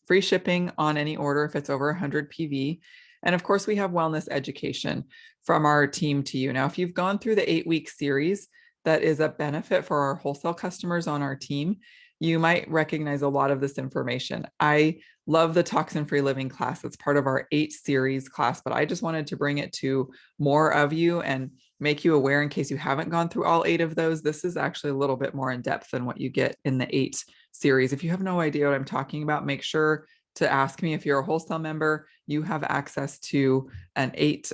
Free shipping on any order if it's over 100 PV. And of course, we have wellness education from our team to you. Now, if you've gone through the 8-week series, that is a benefit for our wholesale customers on our team. You might recognize a lot of this information. I love the Toxin-Free Living class. It's part of our 8 series class, but I just wanted to bring it to more of you and make you aware in case you haven't gone through all 8 of those. This is actually a little bit more in depth than what you get in the 8 series. If you have no idea what I'm talking about, make sure to ask me. If you're a wholesale member, you have access to an 8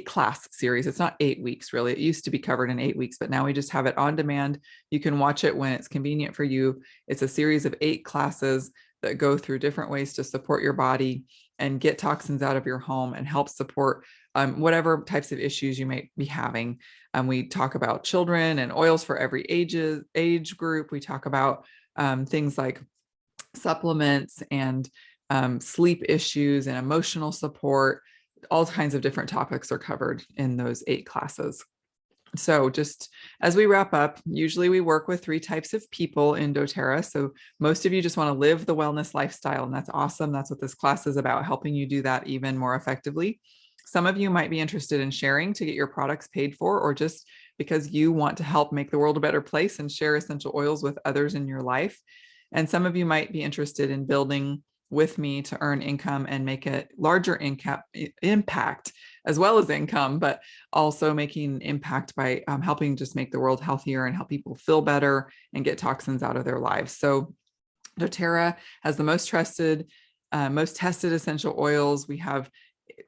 class series. It's not 8 weeks really. It used to be covered in 8 weeks, but now we just have it on demand. You can watch it when it's convenient for you. It's a series of 8 classes that go through different ways to support your body and get toxins out of your home and help support whatever types of issues you might be having. We talk about children and oils for every age group. We talk about things like supplements and sleep issues and emotional support. All kinds of different topics are covered in those 8 classes. So just as we wrap up, usually we work with 3 types of people in doTERRA. So most of you just want to live the wellness lifestyle, and that's awesome. That's what this class is about, helping you do that even more effectively. Some of you might be interested in sharing to get your products paid for, or just because you want to help make the world a better place and share essential oils with others in your life. And some of you might be interested in building with me to earn income and make a larger impact, as well as income, but also making impact by helping just make the world healthier and help people feel better and get toxins out of their lives. So doTERRA has the most trusted, most tested essential oils. We have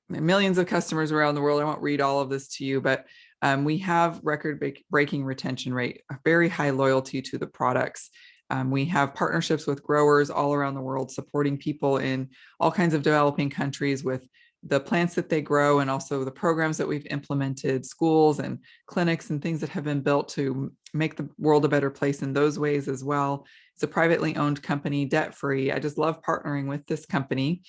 millions of customers around the world. I won't read all of this to you, but we have record-breaking retention rate, a very high loyalty to the products. We have partnerships with growers all around the world, supporting people in all kinds of developing countries with the plants that they grow, and also the programs that we've implemented, schools and clinics and things that have been built to make the world a better place in those ways as well. It's a privately owned company, debt-free. I just love partnering with this company.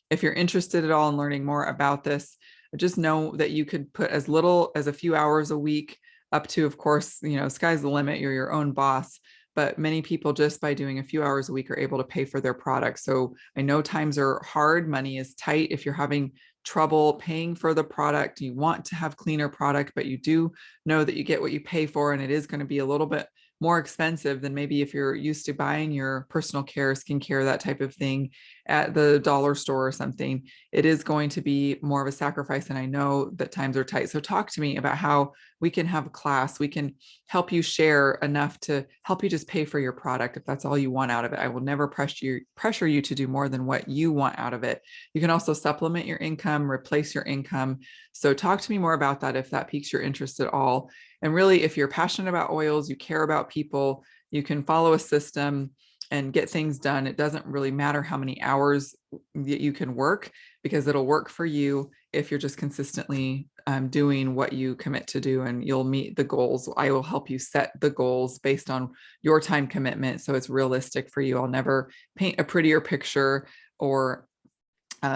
If you're interested at all in learning more about this, just know that you could put as little as a few hours a week up to, of course, sky's the limit. You're your own boss. But many people, just by doing a few hours a week, are able to pay for their products. So I know times are hard, money is tight. If you're having trouble paying for the product, you want to have cleaner product, but you do know that you get what you pay for, and it is going to be a little bit more expensive than maybe if you're used to buying your personal care, skincare, that type of thing at the dollar store or something. It is going to be more of a sacrifice. And I know that times are tight. So talk to me about how we can have a class. We can help you share enough to help you just pay for your product if that's all you want out of it. I will never pressure you to do more than what you want out of it. You can also supplement your income, replace your income. So talk to me more about that if that piques your interest at all. And really, if you're passionate about oils, you care about people, you can follow a system and get things done. It doesn't really matter how many hours that you can work, because it'll work for you if you're just consistently doing what you commit to do, and you'll meet the goals. I will help you set the goals based on your time commitment, so it's realistic for you. I'll never paint a prettier picture or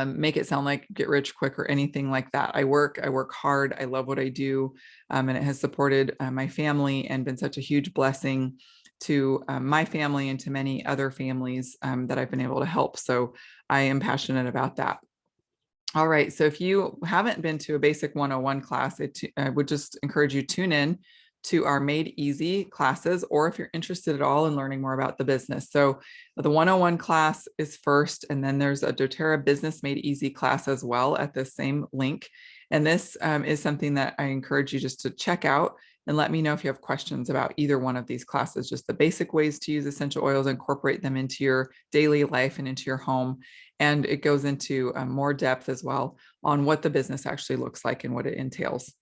make it sound like get rich quick or anything like that. I work hard. I love what I do. And it has supported my family and been such a huge blessing to my family and to many other families that I've been able to help. So I am passionate about that. All right. So if you haven't been to a basic 101 class, I would just encourage you to tune in to our Made Easy classes, or if you're interested at all in learning more about the business. So the 101 class is first, and then there's a doTERRA Business Made Easy class as well at the same link. And this is something that I encourage you just to check out and let me know if you have questions about either one of these classes, just the basic ways to use essential oils, incorporate them into your daily life and into your home. And it goes into more depth as well on what the business actually looks like and what it entails.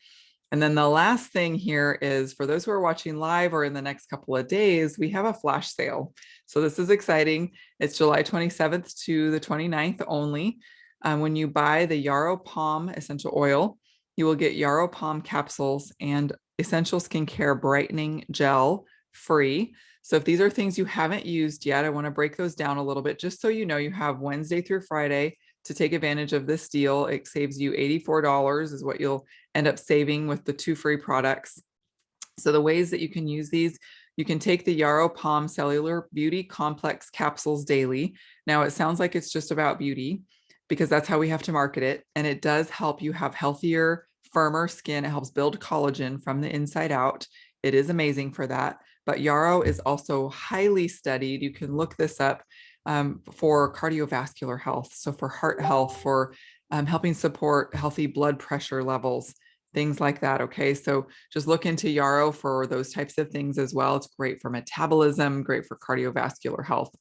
And then the last thing here is, for those who are watching live or in the next couple of days, we have a flash sale. So this is exciting. It's July 27th to the 29th only. When you buy the Yarrow Palm essential oil, you will get Yarrow Palm capsules and essential skincare brightening gel free. So if these are things you haven't used yet, I want to break those down a little bit, just so you know. You have Wednesday through Friday to take advantage of this deal. It saves you $84 is what you'll end up saving with the 2 free products. So the ways that you can use these: you can take the Yarrow Palm Cellular Beauty Complex capsules daily. Now it sounds like it's just about beauty, because that's how we have to market it. And it does help you have healthier, firmer skin. It helps build collagen from the inside out. It is amazing for that. But Yarrow is also highly studied. You can look this up for cardiovascular health. So for heart health, for helping support healthy blood pressure levels, things like that. Okay. So just look into Yarrow for those types of things as well. It's great for metabolism, great for cardiovascular health.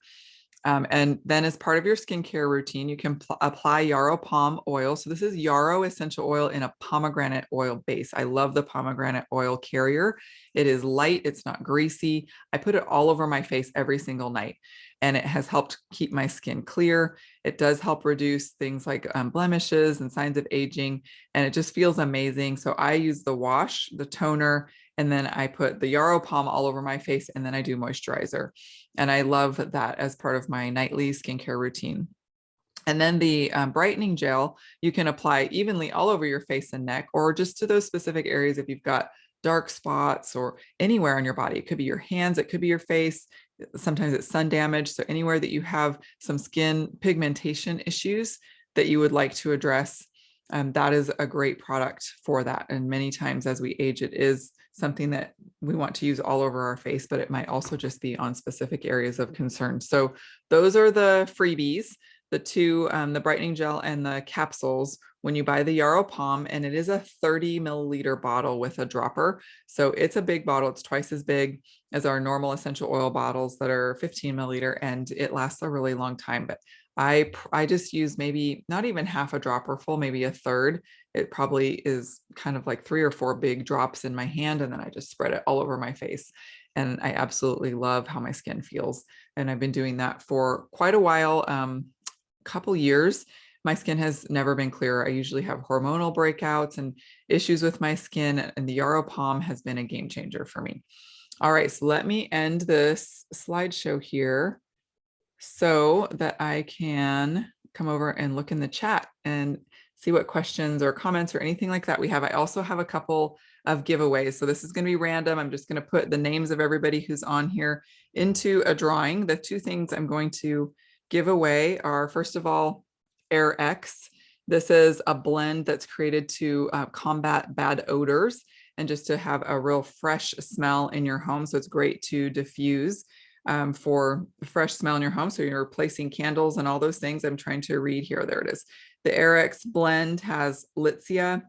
And then as part of your skincare routine, you can apply Yarrow Palm oil. So this is Yarrow essential oil in a pomegranate oil base. I love the pomegranate oil carrier. It is light. It's not greasy. I put it all over my face every single night, and it has helped keep my skin clear. It does help reduce things like blemishes and signs of aging, and it just feels amazing. So I use the wash, the toner, and then I put the Yarrow Palm all over my face, and then I do moisturizer. And I love that as part of my nightly skincare routine. And then the brightening gel, you can apply evenly all over your face and neck, or just to those specific areas if you've got dark spots or anywhere on your body. It could be your hands, it could be your face. Sometimes it's sun damage. So anywhere that you have some skin pigmentation issues that you would like to address, that is a great product for that. And many times as we age, it is something that we want to use all over our face, but it might also just be on specific areas of concern. So those are the freebies, the two, the brightening gel and the capsules, when you buy the Yarrow Palm, and it is a 30 milliliter bottle with a dropper. So it's a big bottle. It's twice as big as our normal essential oil bottles that are 15 milliliter, and it lasts a really long time. But I just use maybe not even half a dropper full, maybe a third. It probably is kind of like 3 or 4 big drops in my hand, and then I just spread it all over my face. And I absolutely love how my skin feels. And I've been doing that for quite a while, couple years. My skin has never been clearer. I usually have hormonal breakouts and issues with my skin, and the Yarrow Palm has been a game changer for me. All right, so let me end this slideshow here so that I can come over and look in the chat and see what questions or comments or anything like that we have. I also have a couple of giveaways. So this is going to be random. I'm just going to put the names of everybody who's on here into a drawing. The two things I'm going to give away are, first of all, Air X. This is a blend that's created to combat bad odors and just to have a real fresh smell in your home. So it's great to diffuse for fresh smell in your home. So you're replacing candles and all those things. I'm trying to read here. There it is. The Air X blend has Litsea,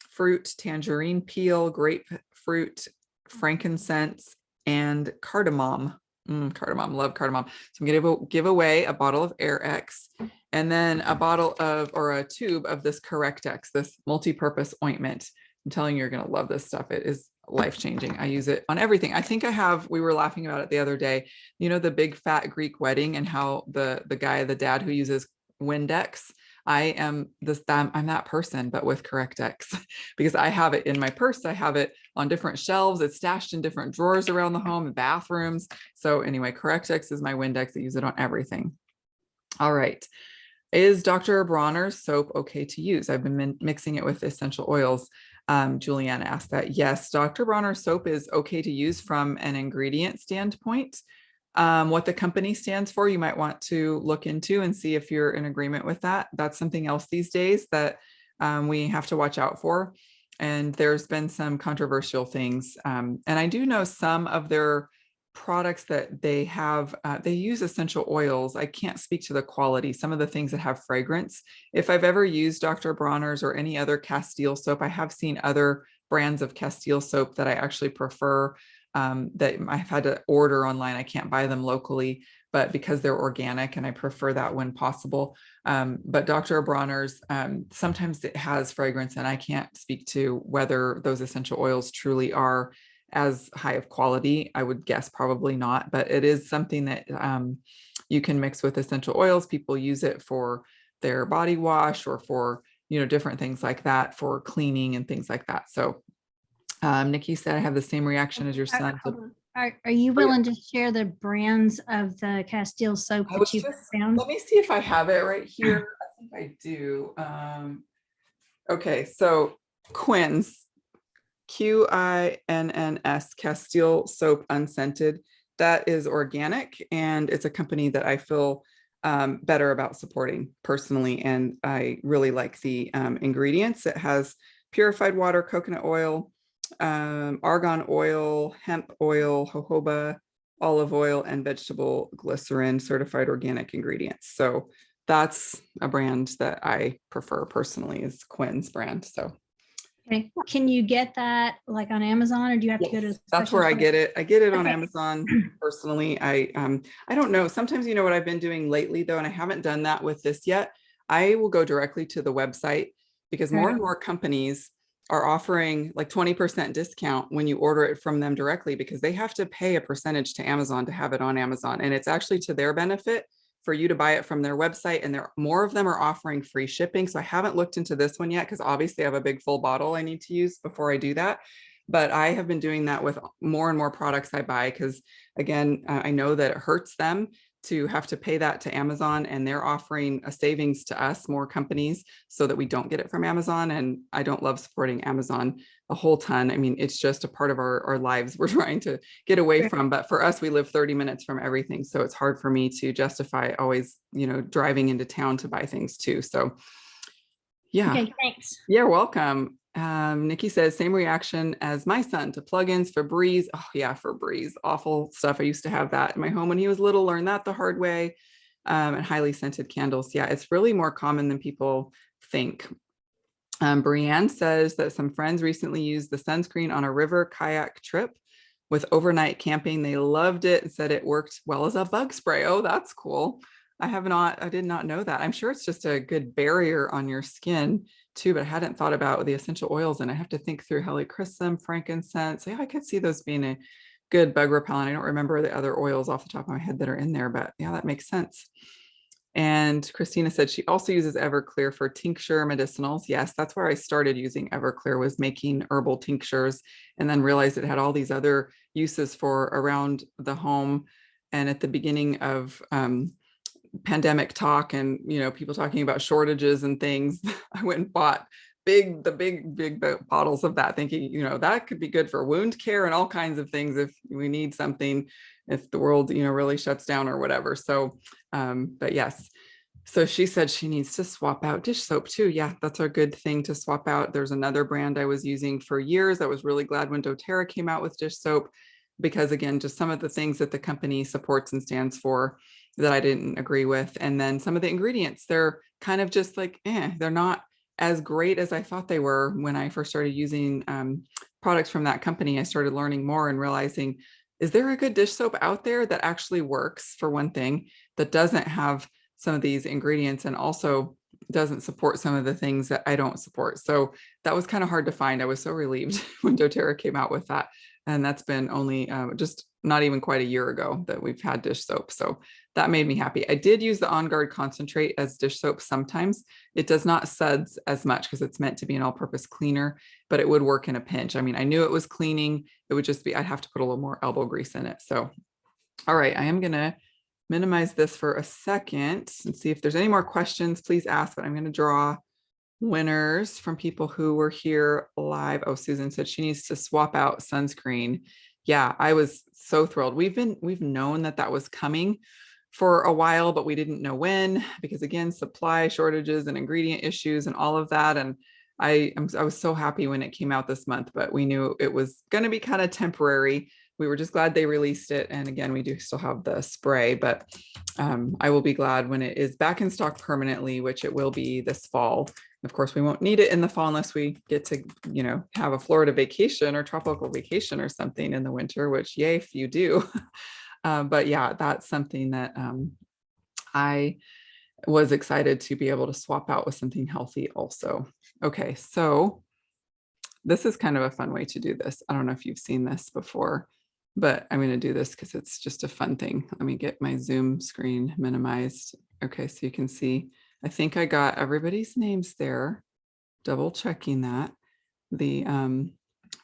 fruit, tangerine peel, grapefruit, frankincense, and cardamom. Cardamom, love cardamom. So I'm going to give away a bottle of Air X and then a bottle of, or a tube of this Correct-X, this multi-purpose ointment. I'm telling you, you're going to love this stuff. It is life-changing. I use it on everything. I think I have, we were laughing about it the other day, you know, the big fat Greek wedding and how the dad who uses Windex, I'm that person, but with Correct-X because I have it in my purse. I have it on different shelves. It's stashed in different drawers around the home and bathrooms. So anyway, Correct-X is my Windex. I use it on everything. All right. Is Dr. Bronner's soap okay to use? I've been mixing it with essential oils. Juliana asked that. Yes, Dr. Bronner's soap is okay to use from an ingredient standpoint. What the company stands for, you might want to look into and see if you're in agreement with that. That's something else these days that we have to watch out for. And there's been some controversial things. And I do know some of their products that they have, they use essential oils. I can't speak to the quality, some of the things that have fragrance. If I've ever used Dr. Bronner's or any other Castile soap, I have seen other brands of Castile soap that I actually prefer, that I've had to order online. I can't buy them locally, but because they're organic and I prefer that when possible. But Dr. Bronner's, sometimes it has fragrance and I can't speak to whether those essential oils truly are as high of quality. I would guess probably not, but it is something that you can mix with essential oils. People use it for their body wash or for, you know, different things like that, for cleaning and things like that. So Nikki said I have the same reaction as your son. Are you willing to share the brands of the Castile soap that you found? Let me see if I have it right here. I think I do. Okay, so Quinn's, Quinns, Castile soap unscented. That is organic, and it's a company that I feel better about supporting personally, and I really like the ingredients. It has purified water, coconut oil, argan oil, hemp oil, jojoba, olive oil, and vegetable glycerin, certified organic ingredients. So that's a brand that I prefer personally, is Quinn's brand. So okay, can you get that like on Amazon, or do you have to go to? That's where I get it. I get it on Amazon personally. I don't know. Sometimes, you know what I've been doing lately though, and I haven't done that with this yet. I will go directly to the website because more and more companies are offering like 20% discount when you order it from them directly, because they have to pay a percentage to Amazon to have it on Amazon. And it's actually to their benefit for you to buy it from their website. And more of them are offering free shipping. So I haven't looked into this one yet, because obviously I have a big full bottle I need to use before I do that. But I have been doing that with more and more products I buy, because again, I know that it hurts them to have to pay that to Amazon, and they're offering a savings to us, more companies, so that we don't get it from Amazon. And I don't love supporting Amazon a whole ton. I mean, it's just a part of our lives we're trying to get away from. But for us, we live 30 minutes from everything. So it's hard for me to justify always, you know, driving into town to buy things too. So yeah. Okay, thanks. You're welcome. Nikki says, same reaction as my son to plugins, Febreze. Oh yeah, Febreze, awful stuff. I used to have that in my home when he was little, learned that the hard way. And highly scented candles. Yeah, it's really more common than people think. Brianne says that some friends recently used the sunscreen on a river kayak trip with overnight camping. They loved it and said it worked well as a bug spray. Oh, that's cool. I did not know that. I'm sure it's just a good barrier on your skin too, but I hadn't thought about the essential oils, and I have to think through helichrysum, frankincense. Yeah, I could see those being a good bug repellent. I don't remember the other oils off the top of my head that are in there, but yeah, that makes sense. And Christina said she also uses Everclear for tincture medicinals. Yes, that's where I started using Everclear, was making herbal tinctures, and then realized it had all these other uses for around the home. And at the beginning of pandemic talk and, people talking about shortages and things, I went and bought big bottles of that, thinking, that could be good for wound care and all kinds of things if we need something, if the world, really shuts down or whatever. So, but yes. So she said she needs to swap out dish soap too. Yeah, that's a good thing to swap out. There's another brand I was using for years. I was really glad when doTERRA came out with dish soap, because again, just some of the things that the company supports and stands for that I didn't agree with. And then some of the ingredients, they're kind of just like, they're not as great as I thought they were. When I first started using products from that company, I started learning more and realizing, is there a good dish soap out there that actually works, for one thing, that doesn't have some of these ingredients and also doesn't support some of the things that I don't support? So that was kind of hard to find. I was so relieved when doTERRA came out with that. And that's been only just not even quite a year ago that we've had dish soap. So that made me happy. I did use the On Guard concentrate as dish soap sometimes. It does not suds as much because it's meant to be an all-purpose cleaner, but it would work in a pinch. I mean, I knew it was cleaning. It would just be, I'd have to put a little more elbow grease in it. So, all right, I am going to minimize this for a second and see if there's any more questions. Please ask, but I'm going to draw winners from people who were here live. Oh, Susan said she needs to swap out sunscreen. Yeah, I was so thrilled. We've known that was coming for a while, but we didn't know when, because again, supply shortages and ingredient issues and all of that. And I was so happy when it came out this month, but we knew it was going to be kind of temporary. We were just glad they released it. And again, we do still have the spray, but I will be glad when it is back in stock permanently, which it will be this fall. Of course, we won't need it in the fall unless we get to, have a Florida vacation or tropical vacation or something in the winter, which yay, if you do. But yeah, that's something that I was excited to be able to swap out with something healthy also. Okay, so this is kind of a fun way to do this. I don't know if you've seen this before, but I'm going to do this because it's just a fun thing. Let me get my Zoom screen minimized. Okay, so you can see, I think I got everybody's names there, double checking that. The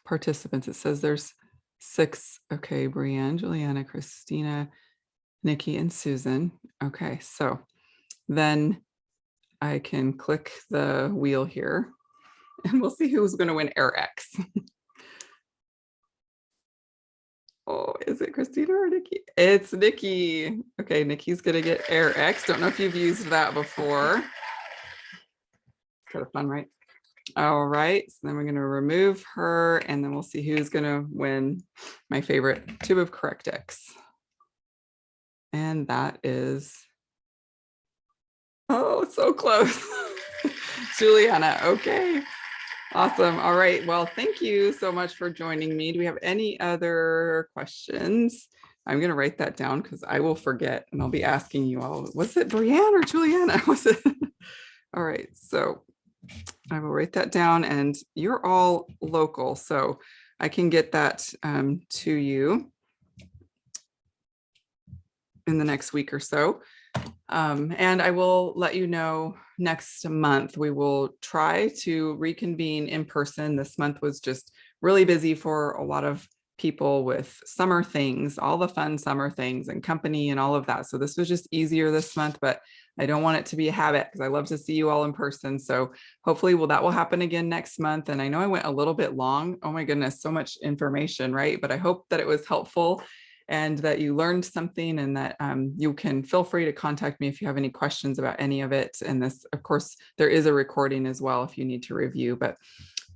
participants, it says there's 6. Okay, Brianne, Juliana, Christina, Nikki, and Susan. Okay, so then I can click the wheel here and we'll see who's going to win Air X. Oh, is it Christina or Nikki? It's Nikki. Okay, Nikki's going to get Air X. Don't know if you've used that before. Kind of fun, right? All right, so then we're going to remove her and then we'll see who's going to win my favorite tube of Correctix. And that is, oh, so close. Juliana, okay. Awesome. All right. Well, thank you so much for joining me. Do we have any other questions? I'm going to write that down because I will forget and I'll be asking you all, was it Brianne or Juliana? Was it? All right. So I will write that down, and you're all local, so I can get that to you in the next week or so. And I will let you know next month. We will try to reconvene in person. This month was just really busy for a lot of people with summer things, all the fun summer things and company and all of that. So this was just easier this month, but I don't want it to be a habit because I love to see you all in person. So hopefully that will happen again next month. And I know I went a little bit long. Oh my goodness, so much information, right? But I hope that it was helpful and that you learned something, and that you can feel free to contact me if you have any questions about any of it. And this, of course, there is a recording as well if you need to review. But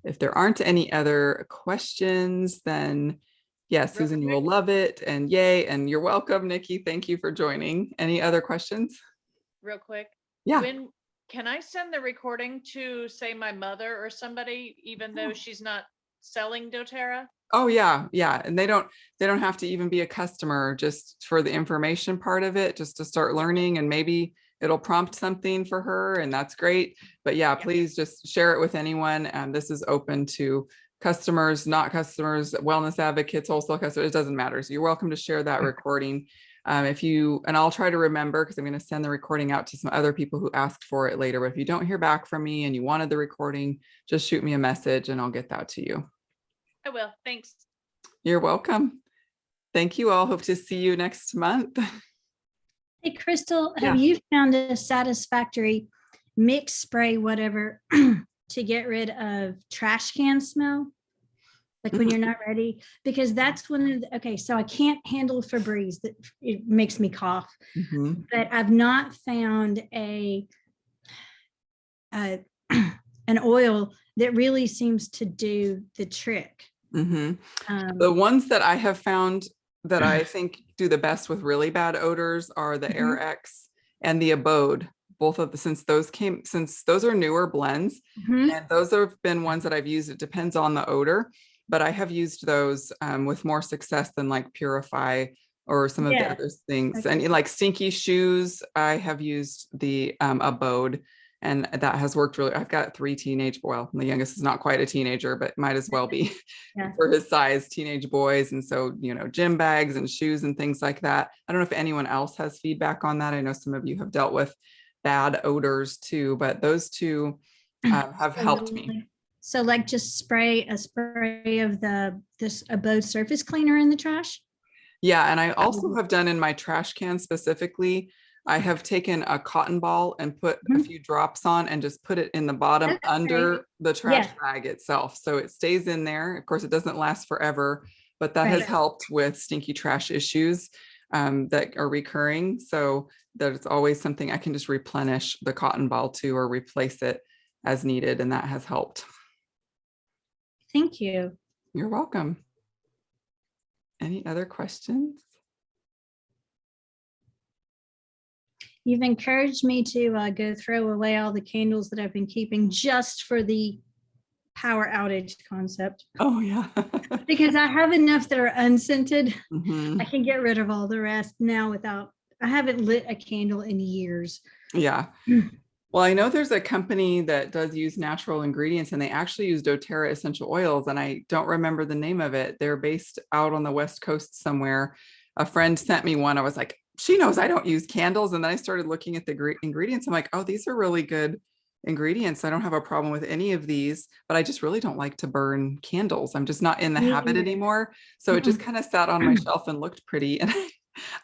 if there aren't any other questions, then yeah, Susan, you will love it. And yay, and you're welcome, Nikki. Thank you for joining. Any other questions? Real quick. Yeah. When can I send the recording to, say, my mother or somebody, even though she's not selling doTERRA? Oh yeah, yeah. And they don't have to even be a customer, just for the information part of it, just to start learning, and maybe it'll prompt something for her, and that's great. But yeah, please just share it with anyone. And this is open to customers, not customers, wellness advocates, wholesale customers, it doesn't matter. So you're welcome to share that recording. And I'll try to remember, because I'm going to send the recording out to some other people who asked for it later. But if you don't hear back from me and you wanted the recording, just shoot me a message and I'll get that to you. I will. Thanks. You're welcome. Thank you all. Hope to see you next month. Hey, Crystal, Yeah. have you found a satisfactory mix spray, whatever, to get rid of trash can smell? Like when you're not ready, because that's one of the, okay, so I can't handle Febreze, that it makes me cough, but I've not found an oil that really seems to do the trick. The ones that I have found that I think do the best with really bad odors are the Air X and the Abode. Both of the, since those are newer blends, and those have been ones that I've used. It depends on the odor, but I have used those with more success than like Purify or some of the other things. And like stinky shoes, I have used the Abode, and that has worked really. I've got 3 teenage, well, the youngest is not quite a teenager, but might as well be for his size, teenage boys. And so, gym bags and shoes and things like that. I don't know if anyone else has feedback on that. I know some of you have dealt with bad odors too, but those two have helped me. So like just spray a spray of this Abode surface cleaner in the trash? Yeah, and I also have done in my trash can specifically, I have taken a cotton ball and put a few drops on and just put it in the bottom under the trash bag itself. So it stays in there. Of course, it doesn't last forever, but that has helped with stinky trash issues that are recurring. So that it's always something I can just replenish the cotton ball to or replace it as needed. And that has helped. Thank you. You're welcome. Any other questions? You've encouraged me to go throw away all the candles that I've been keeping just for the power outage concept. Oh yeah. Because I have enough that are unscented. I can get rid of all the rest now without, I haven't lit a candle in years. Yeah. Well, I know there's a company that does use natural ingredients, and they actually use doTERRA essential oils, and I don't remember the name of it. They're based out on the West Coast somewhere. A friend sent me one. I was like, she knows I don't use candles. And then I started looking at the ingredients. I'm like, oh, these are really good ingredients. I don't have a problem with any of these, but I just really don't like to burn candles. I'm just not in the habit anymore. So it just kind of sat on my shelf and looked pretty. And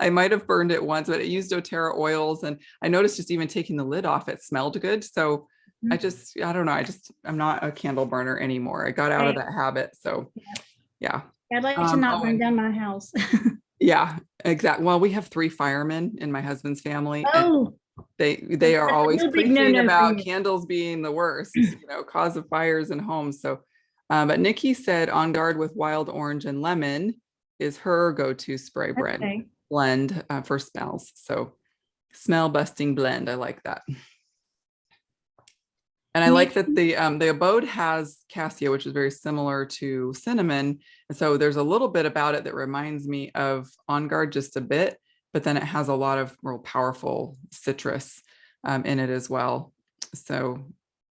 I might have burned it once, but it used doTERRA oils. And I noticed just even taking the lid off, it smelled good. So I don't know. I'm not a candle burner anymore. I got out of that habit. So yeah. I'd like to not burn down my house. Yeah, exactly. Well, we have 3 firemen in my husband's family. Oh, and they are always preaching about no candles being the worst, cause of fires in homes. So, but Nikki said On Guard with wild orange and lemon is her go-to spray blend for smells. So smell busting blend. I like that. And I like that the Abode has cassia, which is very similar to cinnamon. And so there's a little bit about it that reminds me of On Guard just a bit, but then it has a lot of real powerful citrus in it as well. So,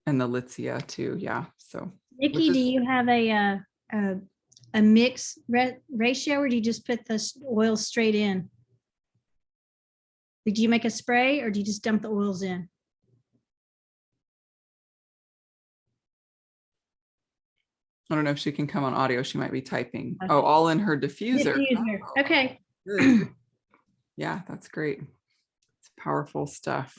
and the Litsea too. Yeah. So Nikki, do you have a mix ratio, or do you just put the oil straight in? Do you make a spray, or do you just dump the oils in? I don't know if she can come on audio. She might be typing. Okay. Oh, all in her diffuser. Oh, okay. Good. Yeah, that's great. It's powerful stuff.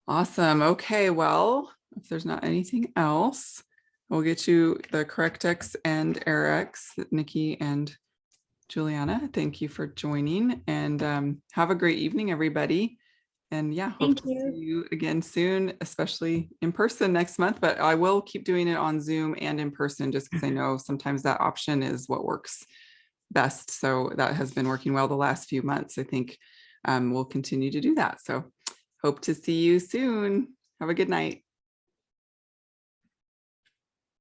Awesome. Okay, well, if there's not anything else, we'll get you the Correctex and Airex, Nikki and Juliana. Thank you for joining, and have a great evening, everybody. And yeah, hope to see you again soon, especially in person next month, but I will keep doing it on Zoom and in person just because I know sometimes that option is what works best. So that has been working well the last few months. I think we'll continue to do that. So hope to see you soon. Have a good night.